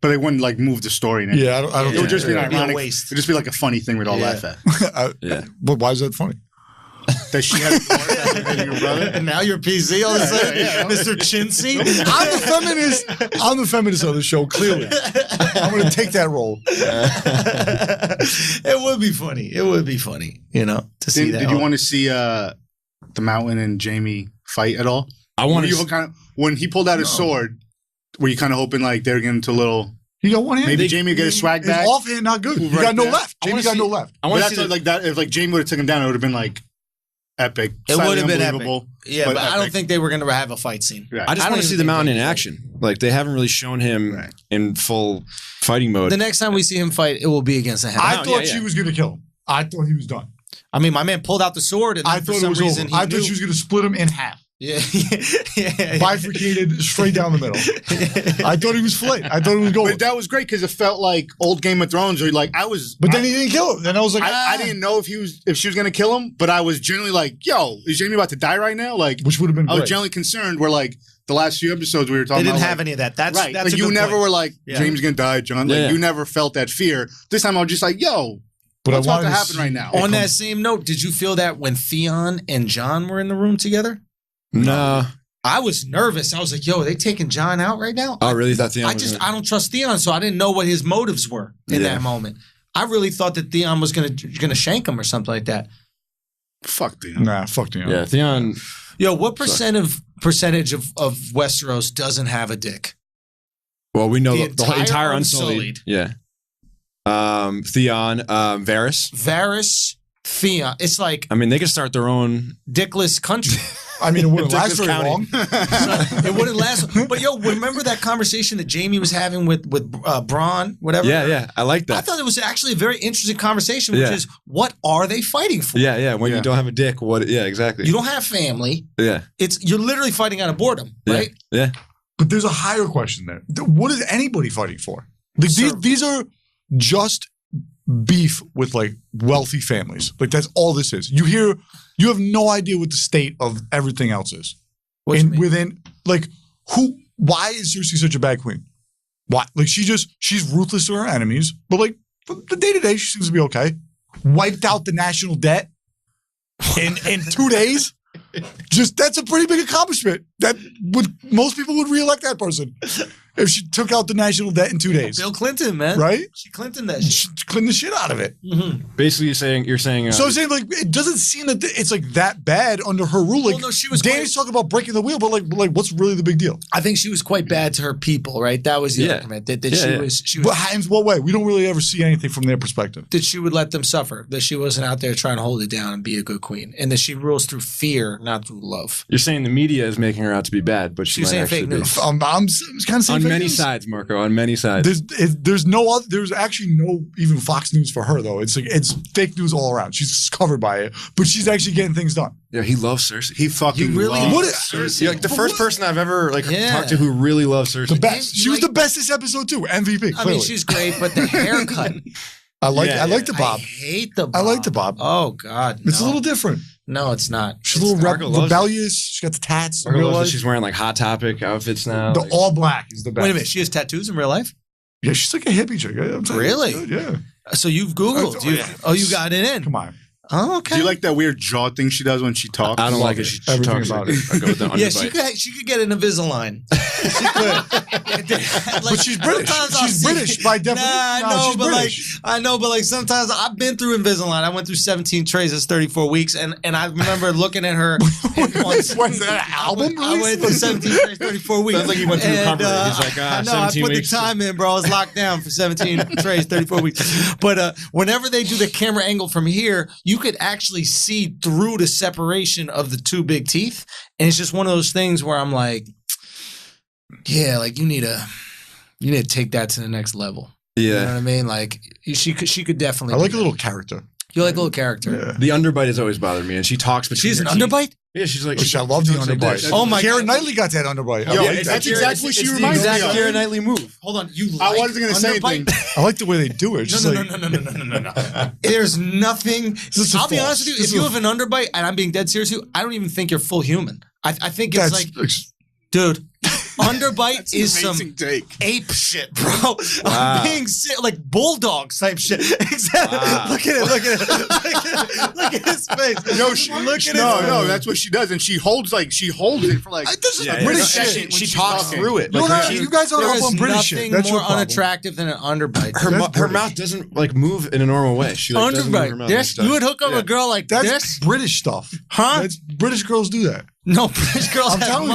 But it wouldn't like move the story. In Yeah, I don't It would just be an It'd be a ironic. waste. It'd just be like a funny thing we'd all laugh at. think. Yeah. But why is that funny? that she had a daughter after your brother. And now you're PC all of a sudden, Yeah. Mr. Chintzy. I'm the feminist of the show, clearly. I'm going to take that role. It would be funny. It would be funny, to see that. Did you want to see the Mountain and Jamie fight at all? I want to. When he pulled out his sword, were you kind of hoping like they were getting into a little? He got one hand. Maybe Jamie would get his swag back. His offhand not good. He got no left. Jamie got no left. I want to see like that. If like Jamie would have taken him down, it would have been like epic. It would have been unbelievable, epic. Yeah, but I don't epic. think they were going to have a fight scene. Right. I just want to see the Mountain in action. Like they haven't really shown him Right. in full fighting mode. The next time we see him fight, it will be against the Hound. I thought she was going to kill him. I thought he was done. I mean, my man pulled out the sword, and then I for thought it some was reason over. I thought knew. she was going to split him in half. Yeah. Bifurcated straight down the middle. I thought he was flayed. I thought he was going. But that was great because it felt like old Game of Thrones, where like I was. But then he didn't kill him. Then I was like, I didn't know if she was gonna kill him, but I was genuinely like, "Yo, is Jamie about to die right now?" Like, which would have been I was great. genuinely concerned. Where like the last few episodes we were They talking didn't about, have any of that. That's right. That's Like a you good never point. were like, Yeah. "Jamie's gonna die, John." Like Yeah. you never felt that fear. This time I was just like, "Yo, But what's I about to wanted happen see- right now?" On that same note, did you feel that when Theon and John were in the room together? No. I was nervous. I was like, "Yo, are they taking John out right now?" Oh, really? Thought Theon I don't trust Theon, so I didn't know what his motives were in Yeah. that moment. I really thought that Theon was gonna shank him or something like that. Fuck them. Nah, fuck you. Yeah, Theon. Yo, what percentage of Westeros doesn't have a dick? Well, we know The the whole entire entire Unsullied. Unsullied. Yeah. Theon, Varys. Varys, Theon. It's like I mean, they could start their own. dickless country. I mean, it wouldn't last Dickless very County. long. It wouldn't last. But yo, remember that conversation that Jamie was having with Bronn, whatever? Yeah. I like I that. thought it was actually a very interesting conversation, which Yeah. is what are they fighting for? Yeah. When Yeah. you don't have a dick, what? Yeah, exactly. You don't have family. Yeah. You're literally fighting out of boredom, Yeah. right? Yeah. But there's a higher question there. What is anybody fighting for? Like these are just beef with like wealthy families. Like that's all this is. You have no idea what the state of everything else is. What you And mean? within like why is Cersei such a bad queen? Why? Like she's ruthless to her enemies, but like for the day-to-day she seems to be okay. Wiped out the national debt in 2 days. That's a pretty big accomplishment. Most people would reelect that person if she took out the national debt in 2 days. Bill Clinton, man. Right? She Clinton that shit. She cleaned the shit out of it. Basically, you're saying. So I'm saying, like, it doesn't seem that it's like that bad under her rule. Like, Well, no, she was Danny's talking about breaking the wheel, but like, what's really the big deal? I think she was quite bad to her people, right? That was the Yeah. argument. That Yeah, she yeah. was But in what way? We don't really ever see anything from their perspective. that she would let them suffer, that she wasn't out there trying to hold it down and be a good queen, and that she rules through fear, not through love. You're saying the media is making her out to be bad, but She's might saying actually fake be. news. I'm kind of saying On fake many news. sides, Marco. On many sides. There's actually no even Fox News for her though. It's like it's fake news all around. She's covered by it, but she's actually getting things done. Yeah, he loves Cersei. He fucking You really- loves What is- Cersei. You're like the first person I've ever Yeah. talked to who really loves Cersei. The best. You She was like- the best this episode too. MVP. I Clearly. mean, she's great, but the haircut. I like Yeah, the bob. I hate the bob. I like the bob. Oh, God. It's a no. little different. No, it's not. She's a little Marco loves rebellious. She's got the tats. In Marco real loves that life. she's wearing like Hot Topic outfits now. The all black is the best. Wait a minute. She has tattoos in real life? Yeah, she's like a hippie chick. I'm telling Really? You, yeah. So you've Googled. You got it in. Come on. Oh, okay. Do you like that weird jaw thing she does when she talks? I don't like it. it. She Everything talks about like it. I go with the Yeah, underbite. she could get an Invisalign. She could. But she's British. She's British by definition. Nah, I No, know, she's but British. like sometimes I've been through Invisalign. I went through 17 trays. That's 34 weeks, and I remember looking at her. What's that, an album I went release? through 17 trays, 34 weeks. Sounds like he went through And, recovery. He's like, I know. I 17 put weeks. the time in, bro. I was locked down for 17 trays, 34 weeks. But whenever they do the camera angle from here, you could actually see through the separation of the two big teeth, and it's just one of those things where I'm like, yeah, like you need to take that to the next level. You know Yeah. what I mean? Like she could definitely. I like do a that. little character. You like a little character. Yeah. The underbite has always bothered me, and she talks between She's an her teeth. underbite. Yeah, she's like. Which I love the talks like underbite. this. Oh my Keira God. Knightley got that underbite. I Yo, like that's that. exactly what she it's the reminds me exact of. Keira Knightley move. Hold on, you. I like wasn't going to say underbite? anything. I like the way they do it. It's just No. like, There's nothing. is I'll be false. honest with you. This If you is- have an underbite, and I'm being dead serious with you, I don't even think you're full human. I think it's that's like, dude, Underbite is some amazing take. ape shit, bro. Wow. I'm being sick, like bulldogs type shit. Exactly. Wow. Look at it. Look at it. Look at his face. No, Look at that's what she does, and she holds it for like. This is Yeah, British yeah, shit. She talks through it. You, Like, know, you guys are There up is on British shit. nothing That's more your problem. unattractive than an underbite. her mouth doesn't like move in a normal way. She like doesn't move her Underbite. mouth. This, like you would hook up Yeah. a girl like That's this? British stuff. Huh? That's British girls do that. No, British girls I'm have telling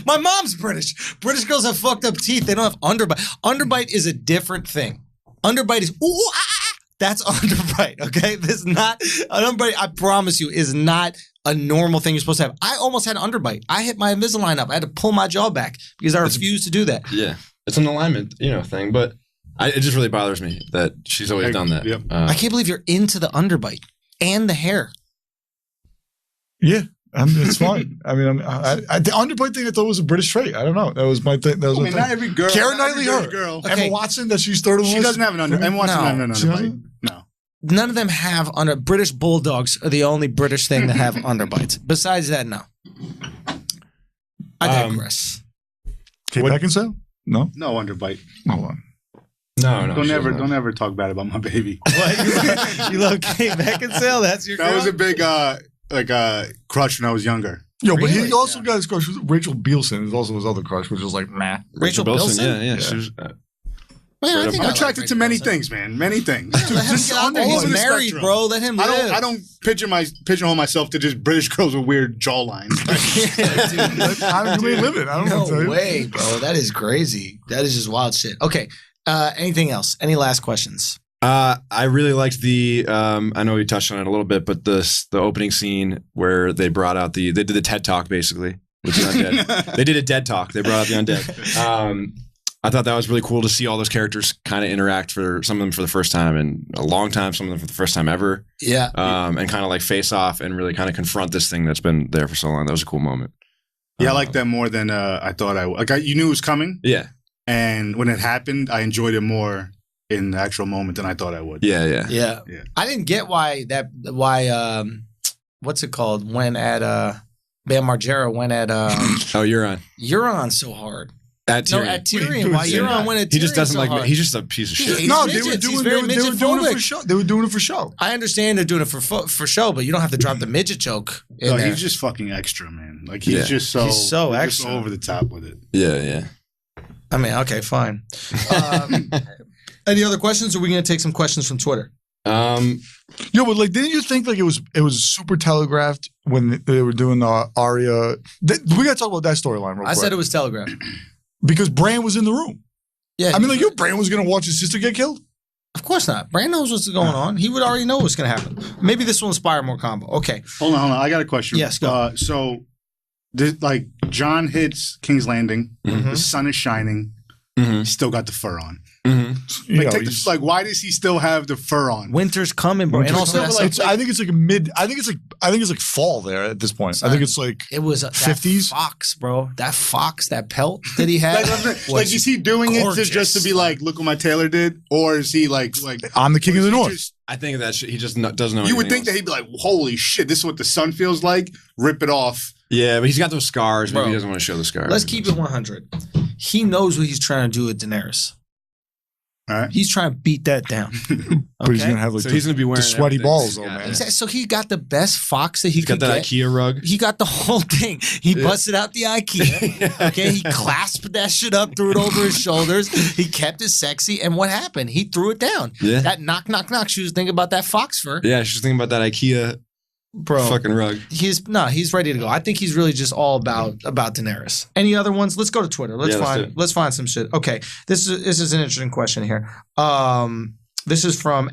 my mom's British. British girls have fucked up teeth. They don't have underbite. Underbite is a different thing. Underbite is ooh, ah, ah. That's underbite. Okay, this is not an underbite. I promise you, is not a normal thing you're supposed to have. I almost had an underbite. I hit my Invisalign up. I had to pull my jaw back because I refused to do that. Yeah, it's an alignment, thing. But it just really bothers me that she's always done that. Yep. I can't believe you're into the underbite and the hair. Yeah. It's fine. I mean, the underbite thing I thought was a British trait. I don't know. That was my thing. That was my thing. not every girl. Karen not every Knightley, British her. girl. Okay. Emma Watson, that she's third on the She list. doesn't have an under. Emma Watson No. doesn't have an She underbite. doesn't? No. None of them have under. British bulldogs are the only British thing that have underbites. Besides that, no. I digress. Kate Beckinsale? No. No underbite. Hold on. No, Don't ever talk bad about my baby. What? You love Kate Beckinsale? That's your That girl? was a big crush when I was younger. Yo, but Really? he also got his crush. Rachel Bielson is also his other crush, which was like, nah. Rachel Bilson? Yeah. She was, Man, I think I'm I attracted like to many Rachel Bilson. things, man. Many things. Let him Just get out there. all He's over the married, spectrum. bro. Let him live. I don't pigeonhole myself to just British girls with weird jawlines. Yeah, dude. You may live it. I don't know what to tell No you. way, bro. That is crazy. That is just wild shit. Okay. Anything else? Any last questions? I really liked the. I know we touched on it a little bit, but the opening scene where they brought out they did the TED Talk basically with the undead. They did a dead talk. They brought out the undead. I thought that was really cool to see all those characters kind of interact for some of them for the first time in a long time, some of them for the first time ever. Yeah. And kind of like face off and really kind of confront this thing that's been there for so long. That was a cool moment. Yeah, I like that more than I thought I would. Like, you knew it was coming, Yeah. and when it happened, I enjoyed it more in the actual moment than I thought I would. Yeah. Yeah. I didn't get why what's it called? When at Bam Margera went at Oh, you're on. Euron so hard. At No, Tyrion. at Tyrion. Wait, Why dude, Euron went at Tyrion He just doesn't so like. hard? He's just a piece of shit. He's No, midgets. they were He's doing very they were doing it midget-phobic. for show. They were doing it for show. I understand they're doing it for show, but you don't have to drop the midget joke in No, there. he's just fucking extra, man. Like he's Yeah. just so He's so just extra. over the top with it. Yeah. I mean, okay, fine. Any other questions? Or are we going to take some questions from Twitter? Yo, but like, didn't you think like it was super telegraphed when they were doing the Arya? We got to talk about that storyline real I quick. said it was telegraphed. Because Bran was in the room. Yeah, I mean, like, Bran was going to watch his sister get killed. of course not. Bran knows what's going on. He would already know what's going to happen. Maybe this will inspire more combo. Okay. Hold on. I got a question. Yes, go. So, like, John hits King's Landing. Mhm. The sun is shining. Mm-hmm. He's still got the fur on. Mm-hmm. You know, Like, why does he still have the fur on? Winter's coming, bro. And also, that's it's, I think it's like a mid. I think it's like fall there at this point. I think it's like it was that 50s? fox, bro. That fox, that pelt that he had. Like, is he doing it gorgeous. just to be like, look what my tailor did, or is he like I'm the king of the is he north. just- I think that he just doesn't know. you would anything think that else. he'd be like, holy shit, this is what the sun feels like. Rip it off. Yeah, but he's got those scars. Maybe Bro. he doesn't want to show the scars. Let's keep it 100. He knows what he's trying to do with Daenerys. All right. He's trying to beat that down. But he's Okay? gonna have like So he's gonna be wearing the sweaty everything. balls, He's though, got man. it. Exactly. So he got the best fox that he He's got could that get. IKEA rug. He got the whole thing. He Yeah. busted out the IKEA. Okay, he clasped that shit up, threw it over his shoulders. He kept it sexy, and what happened? He threw it down. Yeah. That knock, knock, knock. She was thinking about that fox fur, Yeah, she's thinking about that IKEA bro. fucking rug. He's ready to go. I think he's really just all about Daenerys. Any other ones? Let's go to Twitter. Let's do it. find some shit. Okay, this is an interesting question here. This is from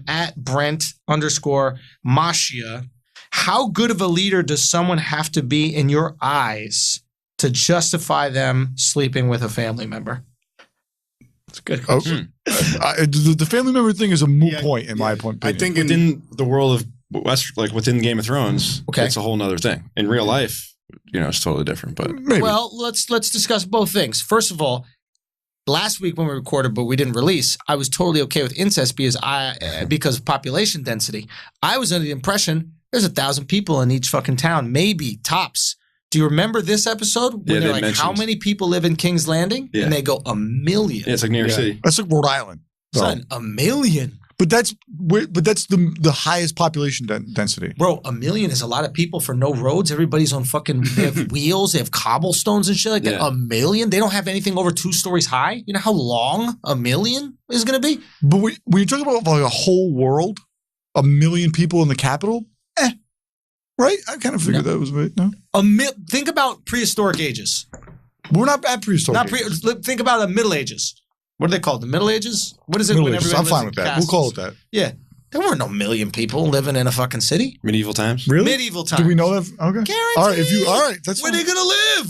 @Brent_Mashia. How good of a leader does someone have to be in your eyes to justify them sleeping with a family member? It's a good question. The family member thing is a moot Yeah, point in my opinion. I think Within the world of within Game of Thrones, Okay. it's a whole nother thing. In real life, it's totally different. But maybe. Well, let's discuss both things. First of all, last week when we recorded, but we didn't release, I was totally okay with incest because of population density. I was under the impression there's 1,000 people in each fucking town, maybe tops. Do you remember this episode when Yeah, they're they like, how mentioned. many people live in King's Landing? Yeah. And they go, 1 million. Yeah, it's like New York City. That's like Rhode Island. So- Son, 1 million. But that's the highest population density. Bro, 1 million is a lot of people for no roads. Everybody's on fucking they have wheels. They have cobblestones and shit like that. Yeah. 1 million? They don't have anything over 2 stories high. You know how long 1 million is going to be? But when you talk about like a whole world, 1 million people in the capital, right? I kind of figured that was right. No, Think about prehistoric ages. we're not at prehistoric. Think about the Middle Ages. What are they called? The Middle Ages? What is it? Middle when Ages. everybody I'm lives fine in with that. castles? We'll call it that. Yeah. There weren't no million people living in a fucking city. Medieval times. Really? Medieval times. Do we know that? Okay. Guaranteed. All right. All right. That's Where fine. they gonna live?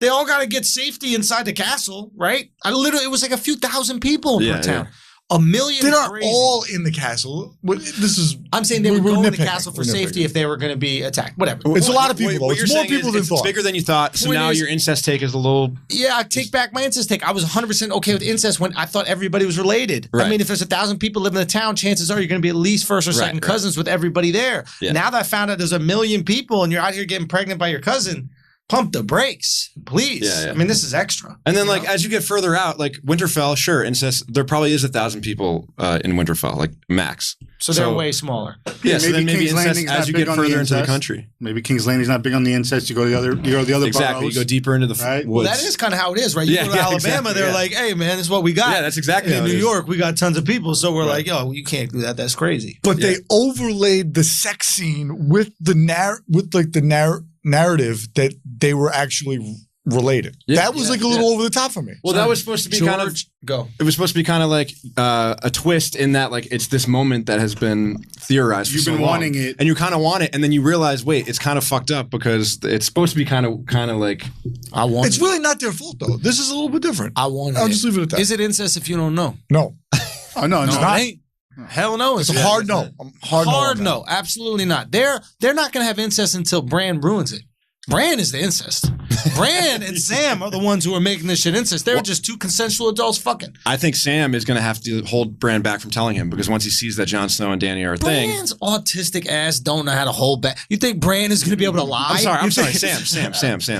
They all got to get safety inside the castle, right? It was like a few thousand people per town. 1 million. They're not crazy. all in the castle. This is. I'm saying they would we're go in the nitpicking. castle for We're safety nitpicking. if they were going to be attacked. Whatever. It's a lot of people. Though. What It's you're more saying people is than it's thought. bigger than you thought. So Point now is- your incest take is a little. Yeah, I take back my incest take. I was 100% okay with incest when I thought everybody was related. Right. I mean, if there's 1,000 people living in the town, chances are you're going to be at least first or second Right. cousins with everybody there. Yeah. Now that I found out there's 1 million people and you're out here getting pregnant by your cousin, pump the brakes, please. Yeah, yeah. I mean, this is extra. And then, You like, know? as you get further out, like Winterfell, sure, incest. There probably is 1,000 people in Winterfell, like max. So they're way smaller. Yeah, so then maybe King's incest Landing's as not you big get on further into the incest. country. Maybe King's Landing's not big on the incest. You go to the other Exactly, you boroughs. go deeper into the Right. woods. Well, that is kind of how it is, right? You Yeah, go to yeah, Alabama, exactly, they're yeah. like, hey, man, this is what we got. Yeah, that's exactly In how it New is. York, we got tons of people. So we're Right. like, yo, you can't do that. That's crazy. But they overlaid the sex scene with the narrative that they were actually related. Yeah, That was like a little over the top for me. Well, that was supposed to be kind of. Go. It was supposed to be kind of like a twist in that, like, it's this moment that has been theorized. You've for so been long, wanting it. and you kind of want it, and then you realize, wait, it's kind of fucked up because it's supposed to be kind of like. I want It's really not their fault though. This is a little bit different. I want I'll just leave it at that. Is it incest if you don't know? No, Oh no, it's No, not. it ain't. Hell no. it's a hard no. Hard Hard no. no. Absolutely not. They're not going to have incest until Bran ruins it. Bran is the incest. Bran and Sam are the ones who are making this shit incest. They're just two consensual adults fucking. I think Sam is going to have to hold Bran back from telling him because once he sees that Jon Snow and Dany are a thing. Bran's autistic ass don't know how to hold back. You think Bran is going to be able to lie? I'm sorry, Sam.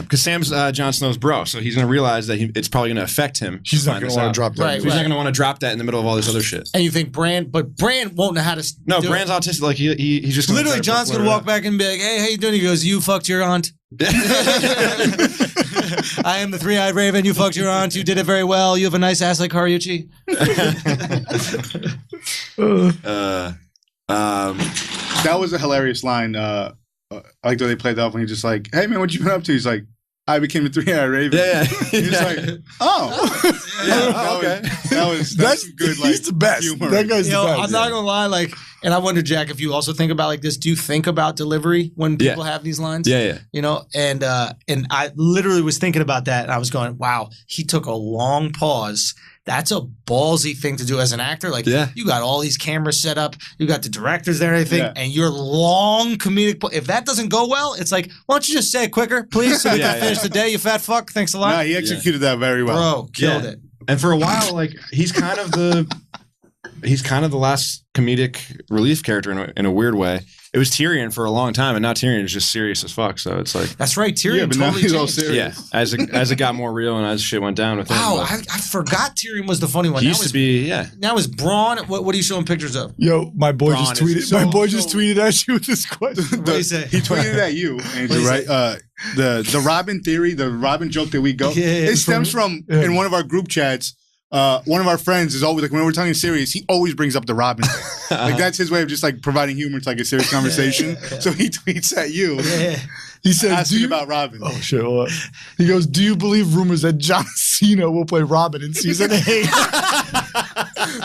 Because Sam's Jon Snow's bro, so he's going to realize that it's probably going to affect him. He's not find going this to want out. to drop that. Right, He's not going to want to drop that in the middle of all this other shit. And you think Bran won't know how to. No, do it. Bran's autistic. Like he's just gonna Literally, try to John's gonna blur it walk out. back and be like, "Hey, how you doing?" He goes, "You fucked your aunt." I am the three-eyed raven. You fucked your aunt. You did it very well. You have a nice ass like Hariuchi. That was a hilarious line. I like the way they played that off when he's just like, "Hey man, what you been up to?" He's like, "I became a 3-eyed raven." Yeah. He's like, "Oh, okay. That's some good. Like, he's the best. humor. That guy's You know, the best. I'm not gonna lie. Like, and I wonder, Jack, if you also think about like this. Do you think about delivery when people have these lines? Yeah. You know, and I literally was thinking about that, and I was going, "Wow, he took a long pause." That's a ballsy thing to do as an actor. Like, you got all these cameras set up, you got the directors there and everything, and your long comedic. If that doesn't go well, it's like, why don't you just say it quicker, please, so we can finish the day, you fat fuck. Thanks a lot. Nah, he executed that very well. Bro, killed it. And for a while, like he's kind of the last comedic relief character in a weird way. It was Tyrion for a long time, and now Tyrion is just serious as fuck. So it's like That's right, Tyrion but now totally he's all changed. serious. as it got more real and as shit went down with him. Wow, but I forgot Tyrion was the funny one. he used to be Now is Braun. What are you showing pictures of? Yo, my boy Braun just is tweeted. so- my boy just tweeted at you with this question. What do you say? He tweeted at you, Andrew, right? The Robin theory, the Robin joke that we go, it stems from in one of our group chats. One of our friends is always like, when we're talking serious, he always brings up the Robin thing. Like that's his way of just like providing humor to like a serious conversation. So he tweets at you, He says, asking about Robin. Oh shit! Hold on. He goes, "Do you believe rumors that John Cena will play Robin in season 8?"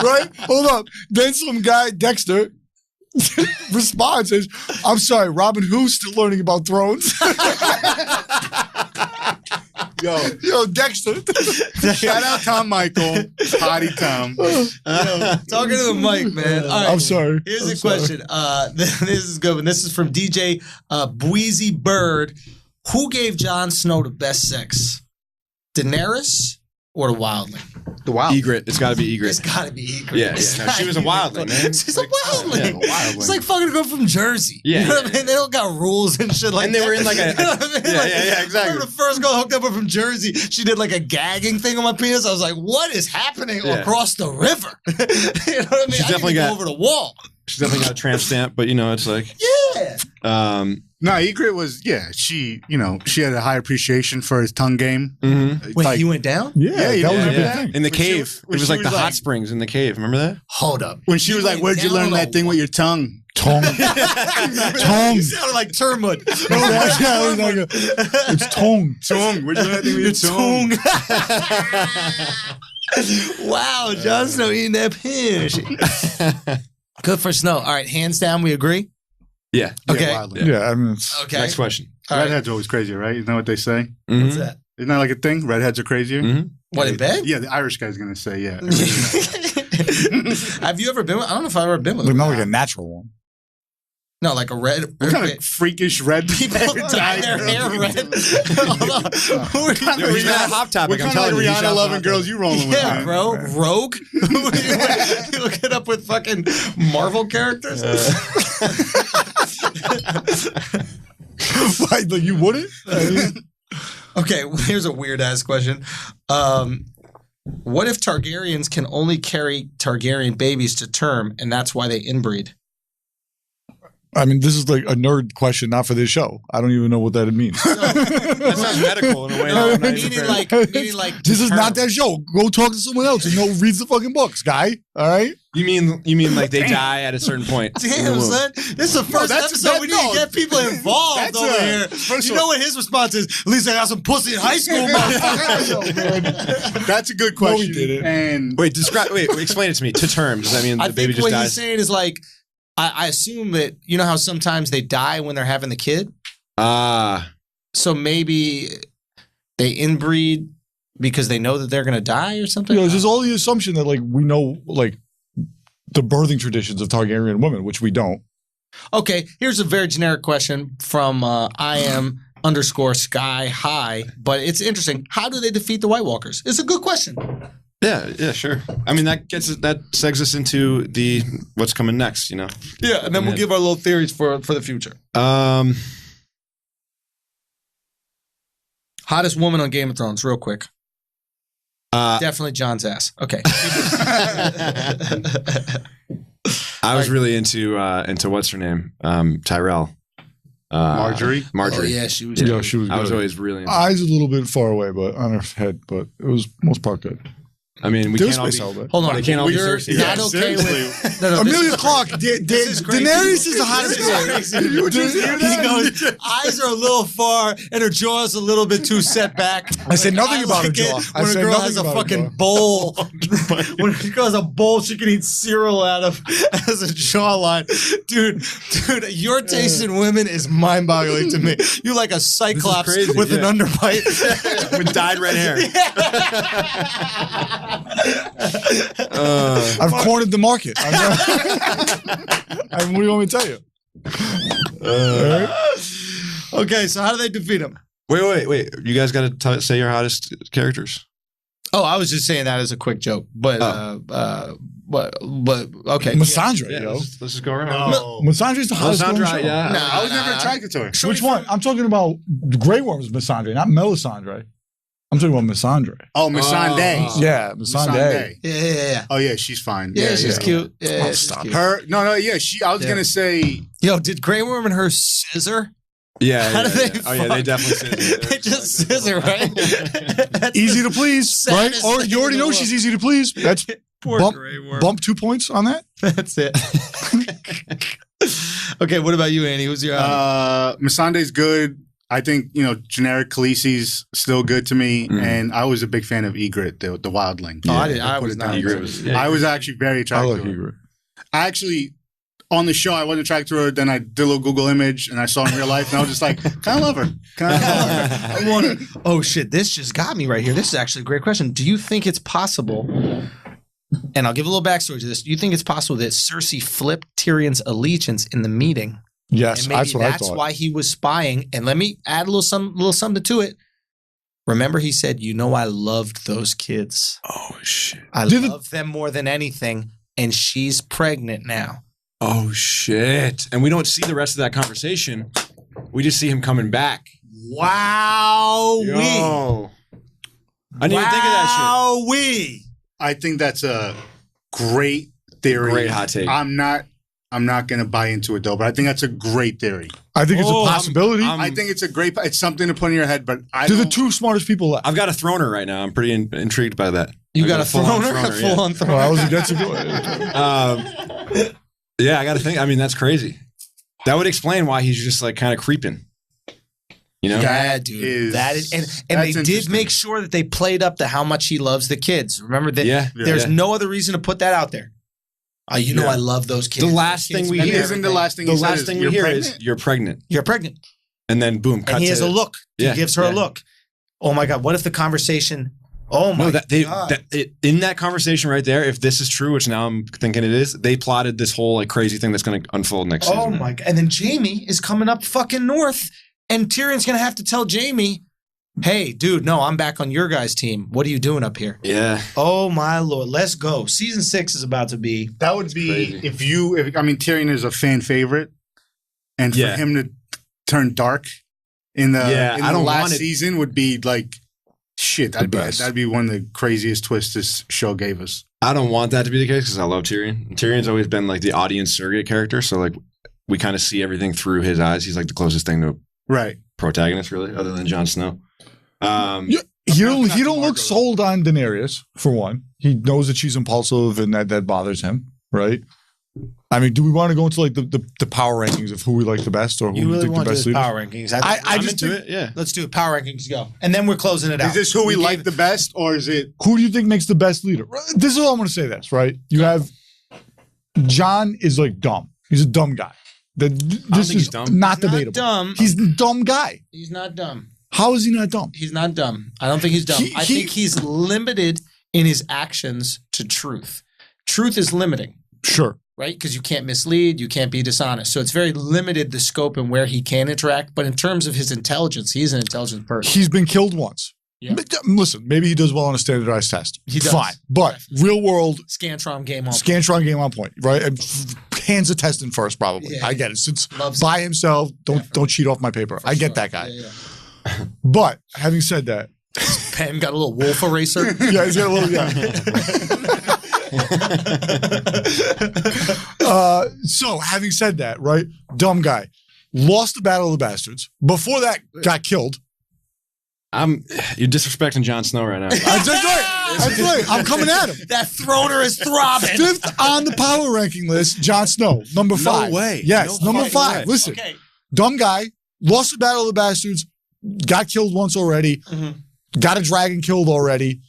Right? Hold up. Then some guy, Dexter, responds says, "I'm sorry, Robin who's still learning about Thrones?" Yo, Dexter. Shout out Tom Michael, Potty Tom. Talking to the mic, man. All right. I'm sorry. Here's the question. This is good one. This is from DJ Bweezy Bird. Who gave Jon Snow the best sex? Daenerys or the wildling? The wild. Egret. It's got to be It's Egret. got to be Egret. Yeah, It's no, not she was a even wildling, close. man. She's a Like, wildling. yeah, a wildling. It's like fucking a girl from Jersey. Yeah, You know what yeah. I mean? They don't got rules and shit like And that. they were in like a- You know what I mean? yeah, Like, yeah, I exactly. remember the first girl I hooked up with from Jersey, she did like a gagging thing on my penis. I was like, what is happening Yeah. across the river? You know what I mean? She's I definitely need to got- go over the wall. She's definitely got a tramp stamp, but it's like, Yeah. No, Egret was, she had a high appreciation for his tongue game. mhm. Wait, Like- he went down? Yeah, you that did was a remember big that? thing. In the When she cave. was- It when was she like the was hot like- springs in the cave. Remember that? Hold up. When she was like, "Where'd you learn that thing with your tongue?" Tongue. You sounded like Termwood. It's tongue. Tongue. Where'd you learn that thing with your tongue? Wow, Jon Snow eating that fish. Good for Snow. All right, hands down, we agree? Yeah. Okay. Yeah, wildly. Yeah, I mean, it's, Okay. Next question. All right. Redheads are always crazier, right? Isn't that what they say? Mhm. What's that? Isn't that like a thing? Redheads are crazier? Mhm. What, in bed? Yeah, the Irish guy's going to say, yeah. Have you ever been with? I don't know if I've ever been with like, a not like a natural one. No, like a red. What kind of freakish red people dye their hair red? Hold on. Who are you? Yo, he's not a hot topic. What I'm kind of telling you. he's Rihanna not loving hot girls topic. you rolling with? Yeah, man? bro. Rogue? You look it up with fucking Marvel characters? Why, like, you wouldn't? I mean, Okay, here's a weird ass question. What if Targaryens can only carry Targaryen babies to term, and that's why they inbreed? this is like a nerd question, not for this show. I don't even know what that means. That sounds medical in a way. No, I'm not even meaning prepared. like This is term. not that show. Go talk to someone else and reads the fucking books, guy. All right? You mean like they die at a certain point? in the Damn, womb. son. This is the first episode. We need to get people involved That's over here. first You of know all- what his response is? At least I got some pussy in high school, motherfucker. That's a good No, we question. didn't. And Wait, explain it to me. To term. Does that mean I the baby think just what he's dies? saying is like, I assume that, you know how sometimes they die when they're having the kid? Ah. So maybe they inbreed because they know that they're going to die or something? It's just all the assumption that, like, we know, like, the birthing traditions of Targaryen women, which we don't. Okay, here's a very generic question from I am _sky high, but it's interesting. How do they defeat the White Walkers? It's a good question. Yeah, sure. I mean, that segs us into the what's coming next. Yeah, and then we'll Yeah. give our little theories for the future. Hottest woman on Game of Thrones, real quick. Definitely John's ass. Okay. I was really into what's her name, Tyrell, Marjorie. Oh, yeah, she was. Yeah, she was I was good. always really. Into Eyes a little bit far away, but on her head, but it was most part good. I mean, we There can't all was be. space out there. Hold on. They can't all be You're Cersei. not Yeah, okay seriously. with. No, this Amelia is Clark, This is crazy. Daenerys is the hottest This is girl. crazy. Would you hear He that? goes, eyes are a little far and her jaw is a little bit too set back. I said nothing about her like it jaw. I When a said girl nothing has a about her fucking jaw. bowl. When a girl has a bowl she can eat cereal out of as a jawline. Dude, your taste in women is mind-boggling to me. You like a cyclops crazy, with an yeah. underbite. With dyed red hair. I've cornered the market. What do you want me to tell you? Okay, so how do they defeat him? Wait. You guys got to say your hottest characters. Oh, I was just saying that as a quick joke, but but okay. Missandra, Yeah, yo. let's just go around. No. Missandra's the hottest girl on the show. yeah. Nah, I was never attracted to her. Which one? I'm talking about Grey Worm's Missandra, not Melisandre. I'm talking about Missandre. Oh, Missandei. Oh. Yeah, Missandei. Yeah. Oh yeah, she's fine. Yeah, she's cute. Yeah, Oh, she's stop. cute. Her yeah. I was Yeah. gonna say Yo, did Grey Worm and her scissor? Yeah. How do they Oh yeah, they fuck? definitely said They just scissor, right? That's Easy to please, right? Saddest Or thing you already in the know world. she's easy to please. That's Poor bump, Grey Worm. bump 2 points on that. That's it. Okay, what about you, Andy? Who's your Missandei's good. I think, generic Khaleesi's still good to me. Mm. And I was a big fan of Egret, the wildling. Oh, I Put was it not. down. Egret was- yeah. I was actually very I attracted like to her. Egret. I actually, on the show, I wasn't attracted to her. Then I did a little Google image and I saw her in real life. And I was just like, kind of love her. Kind of love her. I wanna, oh shit, this just got me right here. This is actually a great question. Do you think it's possible, and I'll give a little backstory to this, do you think it's possible that Cersei flipped Tyrion's allegiance in the meeting? Yes, And maybe that's what I that's thought. why he was spying. And let me add a little something to it. Remember, he said, "You know, I loved those kids. Oh shit. I love them more than anything." And she's pregnant now. Oh shit. And we don't see the rest of that conversation. We just see him coming back. Wow. Yo. I didn't even think of that shit. I think that's a great theory. Great hot take. I'm not going to buy into it though, but I think that's a great theory. I think it's a possibility. I think it's it's something to put in your head, but They're the two smartest people left. I've got a throner right now. I'm pretty intrigued by that. You got a throner? Full on throner. Well, that's a good yeah, I got to think. I mean, that's crazy. That would explain why he's just like kind of creeping. You know? Yeah, dude. That is, and they did make sure that they played up to how much he loves the kids. Remember that there's no other reason to put that out there. You know, I love those kids. The last thing we hear isn't the last thing. The last thing we hear is you're pregnant. You're pregnant. And then boom, cut and he has a look. He gives her a look. Oh my God! What if the conversation? Oh my God! In that conversation right there, if this is true, which now I'm thinking it is, they plotted this whole like crazy thing that's going to unfold next season. Oh my God! And then Jaime is coming up fucking north, and Tyrion's going to have to tell Jaime, "Hey, dude, no, I'm back on your guys' team. What are you doing up here?" Yeah. Oh my Lord! Let's go. Season 6 is about to be. That would be if Tyrion is a fan favorite, and for him to turn dark in the last season would be like. Shit, that'd be one of the craziest twists this show gave us. I don't want that to be the case because I love Tyrion. Tyrion's always been like the audience surrogate character, so like we kind of see everything through his eyes. He's like the closest thing to protagonist, really, other than Jon Snow. He don't look sold on Daenerys for one. He knows that she's impulsive and that bothers him, right? I mean, do we want to go into like the power rankings of who we like the best or who we think the best leaders? Power rankings. I just do it. Yeah, let's do it. Power rankings. Go, and then we're closing it out. Is this who we like the best, or is it who do you think makes the best leader? This is all I'm going to say. This right. You have Jon is like dumb. He's a dumb guy. This is dumb. Not debatable. Dumb. He's a dumb guy. He's not dumb. How is he not dumb? He's not dumb. I don't think he's dumb. I think he's limited in his actions to truth. Truth is limiting. Sure. Right? Because you can't mislead, you can't be dishonest. So it's very limited the scope and where he can interact. But in terms of his intelligence, he's an intelligent person. He's been killed once. Yeah. Listen, maybe he does well on a standardized test. He does. Fine. But real world. Scantron game on point, right? And hands a test in first, probably. Yeah. I get it. Since by himself, don't cheat off my paper. I get that guy. Yeah. But having said that. His pen got a little wolf eraser. Yeah, he's got a little, so having said that, right? Dumb guy. Lost the Battle of the Bastards. Before that, got killed. You're disrespecting Jon Snow right now. That's right. I'm coming at him. That throner is throbbing. 5th on the power ranking list, Jon Snow. Number 5. No way. Yes, no number 5. Way. Listen, dumb guy. Lost the Battle of the Bastards. Got killed once already. Mm-hmm. Got a dragon killed already.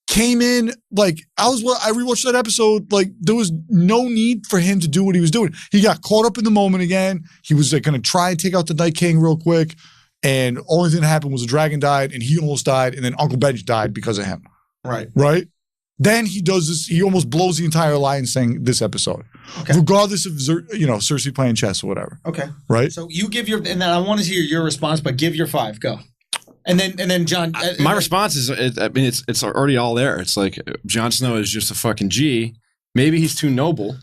Came in, like, I rewatched that episode, like, there was no need for him to do what he was doing. He got caught up in the moment again. He was, like, going to try and take out the Night King real quick, and only thing that happened was a dragon died, and he almost died, and then Uncle Benj died because of him. Right. Right? Then he does this, he almost blows the entire alliance thing this episode. Okay. Regardless of, Cersei playing chess or whatever. Okay. Right? So you give and then I want to hear your response, but give your 5. Go. And then John. My response is, it's already all there. It's like Jon Snow is just a fucking G. Maybe he's too noble,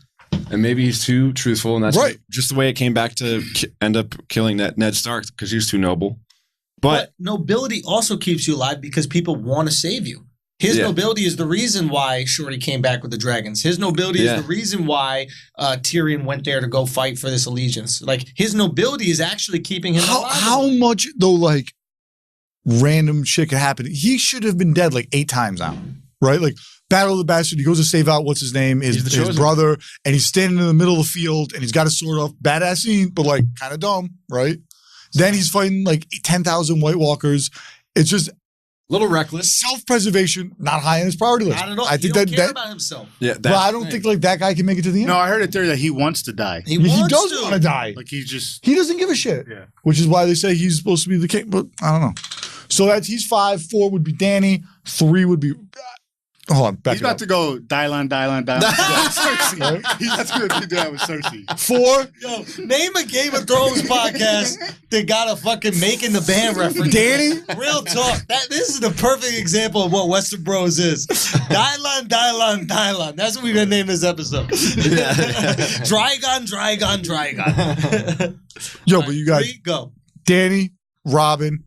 and maybe he's too truthful, and that's just the way it came back to end up killing Ned Stark because he was too noble. But nobility also keeps you alive because people want to save you. His nobility is the reason why Shorty came back with the dragons. His nobility is the reason why Tyrion went there to go fight for this allegiance. Like, his nobility is actually keeping him alive. How much, though, like, random shit could happen? He should have been dead like 8 times now, right? Like, Battle of the Bastard, he goes to save out, what's his name, his brother, and he's standing in the middle of the field, and he's got his sword off. Badass scene, but, like, kind of dumb, right? Then he's fighting, like, 10,000 White Walkers. It's just little reckless. Self-preservation, not high on his priority list. Not at all. I think he don't care about himself. Yeah, but I don't think like that guy can make it to the end. No, I heard a theory that he wants to die. He does want to die. Like he doesn't give a shit. Yeah. Which is why they say he's supposed to be the king. But I don't know. So he's 5. 4 would be Danny. 3 would be Hold on, back He's it about up. to go Dylan. Cersei. He's about to do that with Cersei. 4, Yo, name a Game of Thrones podcast that got a fucking Making the Band reference. Danny. Real talk. This is the perfect example of what Westeros is. Dylan. That's what we're gonna name this episode. Drygon. Yo, but you got 3, go. Danny, Robin,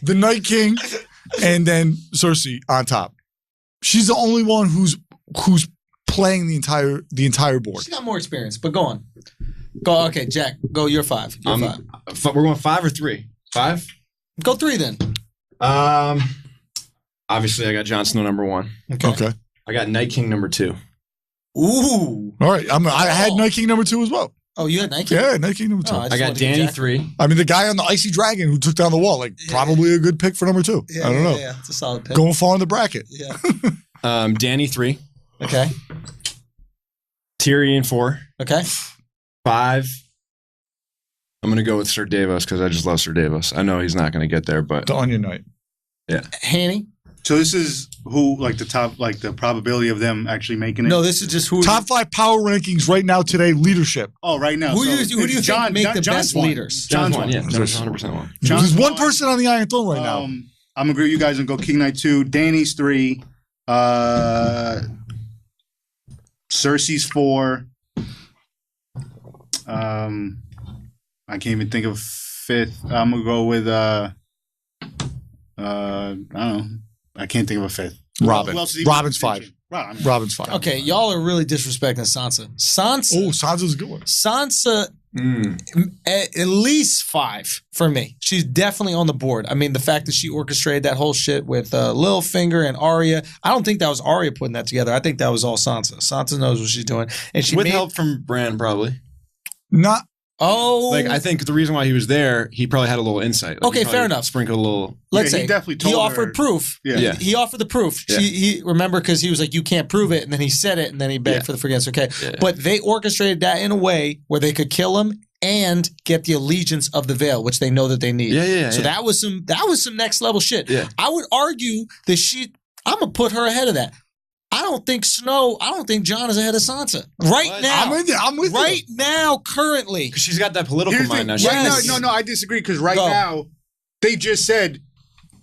the Night King, and then Cersei on top. She's the only one who's playing the entire board. She's got more experience, but go on. Go. Okay, Jack. Go. You're 5. You're 5. We're going 5 or 3? 5? Go 3 then. Obviously, I got Jon Snow number 1. Okay. I got Night King number 2. Ooh. All right. I had Night King number 2 as well. Oh, you had Nike? Yeah, Night King number 2. Oh, I got Danny 3. I mean, the guy on the icy dragon who took down the wall, probably a good pick for number 2. I don't know. Yeah, it's a solid pick. Going far in the bracket. Yeah. Danny 3. Okay. Tyrion 4. Okay. 5. I'm going to go with Sir Davos because I just love Sir Davos. I know he's not going to get there, but The Onion Knight. yeah. Hanny? So this is who, like the top, like the probability of them actually making it. No, this is just who. Top 5 power rankings right now today, leadership. Oh, right now. Who do So you it's think make the John's best one. leaders? John's 1, yeah. John's John's 100% 1. There's one one. person on the Iron Throne right now. I'm gonna agree with you guys and go King Knight 2. Danny's 3. Cersei's 4. I can't even think of 5th. I'm gonna go with I don't know. I can't think of a 5th. Robin. Who else is even Robin's in 5. contention? Robin. Robin's 5. Okay, y'all are really disrespecting Sansa. Oh, Sansa's a good one. Sansa, at least 5 for me. She's definitely on the board. I mean, the fact that she orchestrated that whole shit with Littlefinger and Arya, I don't think that was Arya putting that together. I think that was all Sansa. Sansa knows what she's doing. And she With help from Bran, probably. Not. Oh. Like, I think the reason why he was there, he probably had a little insight. Like, Okay, he probably fair enough. Sprinkled a little. Let's Yeah, say he definitely told he offered her. proof. Yeah. He offered the proof. Yeah. He remember because he was like, "You can't prove it," and then he said it, and then he begged for the forgiveness. Okay, Yeah. but they orchestrated that in a way where they could kill him and get the allegiance of the Vale, which they know that they need. Yeah. So that was some next level shit. Yeah. I would argue that I'm gonna put her ahead of that. I don't think Jon is ahead of Sansa right What? now. I'm with you. Right now, currently. Because she's got that political Here's the mind now. thing. Yes. No, I disagree because right Go. now they just said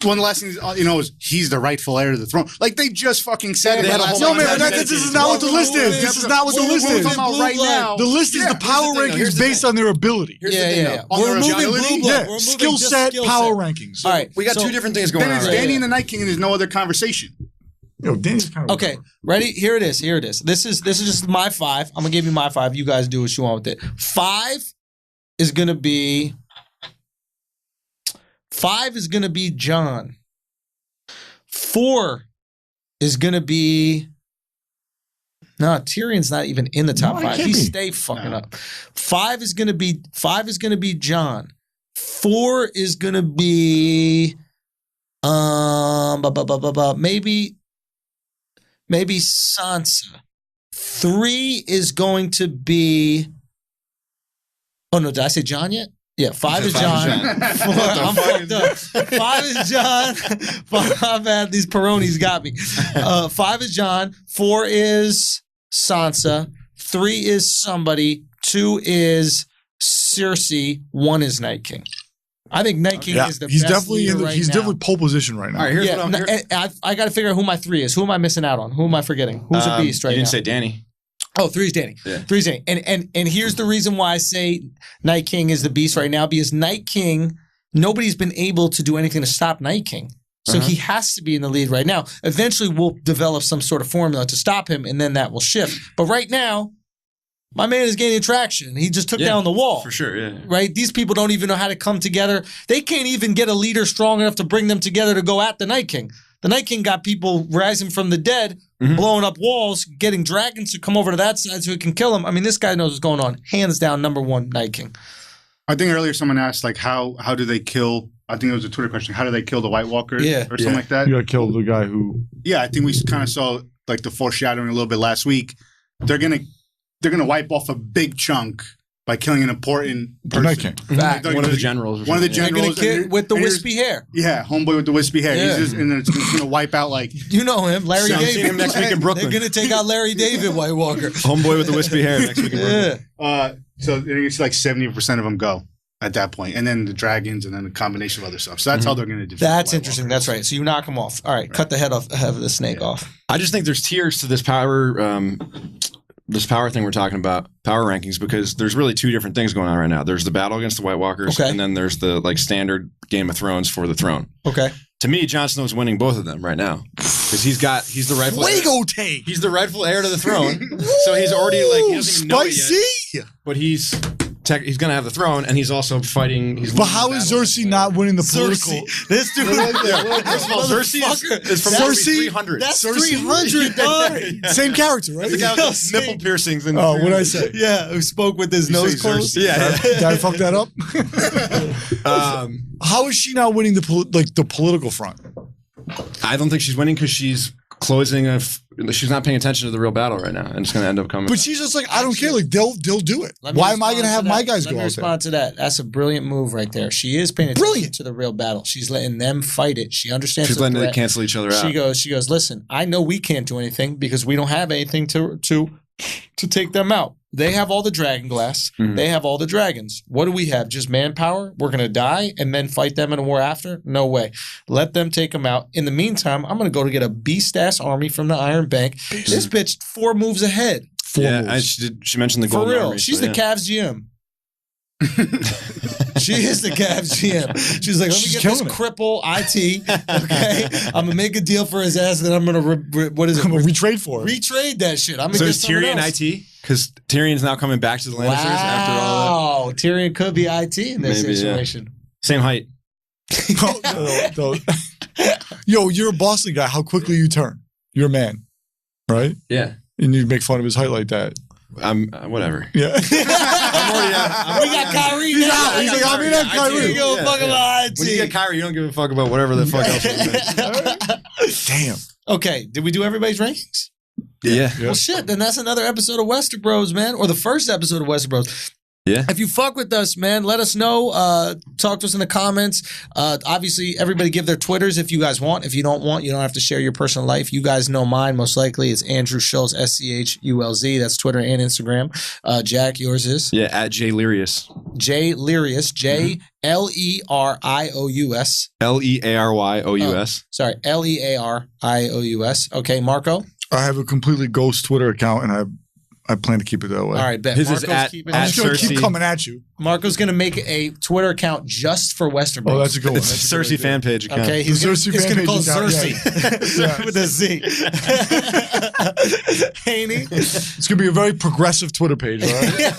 one of the last things is he's the rightful heir to the throne. Like they just fucking said They it. had a last whole No, man, bunch but of this dedicated is not what the list is. Whoa, This is not what the list We're is. talking about right now. The list is Yeah, the power here's the thing, rankings though. based on their ability. Here's the thing, though. On We're their moving ability? blue blood. Yeah, We're moving skill just set, skill power set. rankings. All right, We got so- two different things going on Then it's right Danny now. and the Night King, and there's no other conversation. Yo, Danny's kind of Okay, ready? Here it is. This is just my 5. I'm gonna give you my 5. You guys do what you want with it. 5 is gonna be Jon. 4 is gonna be Tyrion's not even in the top No, he 5. can't He be. stay fucking up. 5 is gonna be Jon. 4 is gonna be maybe Sansa. 3 is going to be. Oh no! Did I say Jon yet? Yeah, 5 is Jon. 4, I'm fucked up. 5 is Jon. 5, man, these Peronis got me. 5 is Jon. 4 is Sansa. 3 is somebody. 2 is Cersei. 1 is Night King. I think Night King is the he's best definitely leader in the, right he's now. definitely pole position right now. All right, here's Yeah, what I'm here. I got to figure out who my 3 is. Who am I missing out on? Who am I forgetting? Who's a beast right You didn't now? say Danny. Oh, 3 is Danny. Yeah. 3 is Danny. And here's the reason why I say Night King is the beast right now, because Night King, nobody's been able to do anything to stop Night King. So he has to be in the lead right now. Eventually, we'll develop some sort of formula to stop him, and then that will shift. But right now, my man is gaining traction. He just took down the wall. For sure, yeah. Right? These people don't even know how to come together. They can't even get a leader strong enough to bring them together to go at the Night King. The Night King got people rising from the dead, blowing up walls, getting dragons to come over to that side so he can kill him. I mean, this guy knows what's going on. Hands down, number 1 Night King. I think earlier someone asked like how do they kill? I think it was a Twitter question. How do they kill the White Walkers? Yeah. Or something like that. You got to kill the guy who. Yeah, I think we kind of saw like the foreshadowing a little bit last week. They're gonna wipe off a big chunk by killing an important The Night person. King. Fact. One of the generals. or One of the something. They're gonna generals. kid with the and he's- wispy hair. Yeah, homeboy with the wispy hair. Yeah. And then it's gonna wipe out like You know him, Larry So I'm David. seeing him next week in Brooklyn. They're gonna take out Larry David, White Walker. Homeboy with the wispy hair next week in Brooklyn. Yeah. so it's like 70% of them go at that point, and then the dragons, and then a combination of other stuff. So that's how they're gonna defeat. That's the White interesting. Walkers. That's right. So you knock him off. All right, cut the head of the snake off. I just think there's tiers to this power thing we're talking about, power rankings, because there's really two different things going on right now. There's the battle against the White Walkers, Okay. and then there's the like standard Game of Thrones for the throne. Okay. To me, Jon Snow's winning both of them right now because he's the rightful heir. Fuego take. He's the rightful heir to the throne, so he's already like he doesn't even know it yet, but he's gonna have the throne, and he's also fighting. But how is Cersei not winning the political? This dude. First of all, Cersei is from Cersei- 300. That's Cersei- 300, dog. Same character, right? the guy with the nipple piercings. And Oh, what'd I say? Yeah, who spoke with his You nose say closed? Cersei. Yeah. Did I fuck that up? Um, How is she not winning the political front? I don't think she's winning because she's closing she's not paying attention to the real battle right now, and it's going to end up coming. But she's just like, I don't care. Like they'll do it. Let me Why am I respond going to have to my that. guys Let go me out there? respond to that. That's a brilliant move right there. She is paying attention Brilliant. to the real battle. She's letting them fight it. She understands. she's the letting threat. it cancel each other out. She goes, listen, I know we can't do anything because we don't have anything to take them out. They have all the dragon glass. Mhm. They have all the dragons. What do we have? Just manpower? We're going to die and then fight them in a war after? No way. Let them take them out. In the meantime, I'm going to go to get a beast-ass army from the Iron Bank. This bitch 4 moves ahead. yeah, moves. she mentioned the For Golden real. Army, She's so, the Cavs GM. She is the Cavs GM. She's like, let me She's get this killing it. cripple IT. Okay, I'm gonna make a deal for his ass, and then I'm gonna what is it? I'm going to retrade for it. Retrade that shit. I'm gonna So get is someone Tyrion else. IT? Because Tyrion's now coming back to the Lannisters after all that. Wow, Tyrion could be IT in this Maybe, yeah. situation. Same height. No. Yo, you're a Boston guy. How quickly you turn. You're a man, right? Yeah. And you make fun of his height like that. I'm whatever. Yeah. I'm already out. We got Kyrie. He's now. out. He's like, I'm in IT. Kyrie. You go Yeah, fuck yeah. about IT. When you get Kyrie, you don't give a fuck about whatever the fuck else. Damn. Okay, did we do everybody's rankings? Yeah. Well, shit, then that's another episode of Wester Bros, man, or the first episode of Wester Bros. Yeah. If you fuck with us, man, let us know. Talk to us in the comments. Obviously, everybody give their Twitters if you guys want. If you don't want, you don't have to share your personal life. You guys know mine, most likely. It's Andrew Schulz, SCHULZ. That's Twitter and Instagram. Jack, yours is? Yeah, at Jay Lerius. J Lerius, JLEARIOUS. LEARYOUS. Sorry, LEARIOUS. Okay, Marco? I have a completely ghost Twitter account, and I plan to keep it that way. All right, bet. His is Marco's at- keeping I'm at it. just going to keep Cersei. coming at you. Marco's going to make a Twitter account just for Wester Bros. Oh, that's a good one. It's That's a a good Cersei idea. fan page account. Okay, he's The going Cersei to fan call page account, Cersei yeah. with a Z. Haney. It's going to be a very progressive Twitter page, all right?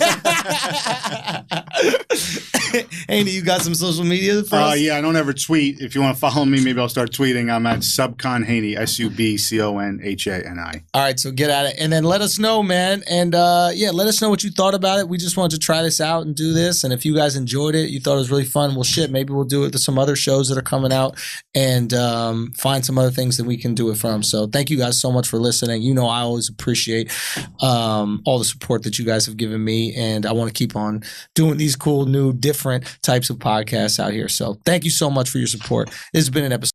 Haney, you got some social media for us? Yeah, I don't ever tweet. If you want to follow me, maybe I'll start tweeting. I'm at Subcon Haney, SUBCONHANI. All right, so get at it. And then let us know, man. And let us know what you thought about it. We just wanted to try this out and do this. And if you guys enjoyed it, you thought it was really fun, well, shit, maybe we'll do it to some other shows that are coming out and find some other things that we can do it from. So thank you guys so much for listening. You know, I always appreciate all the support that you guys have given me. And I want to keep on doing these cool, new, different types of podcasts out here. So thank you so much for your support. This has been an episode.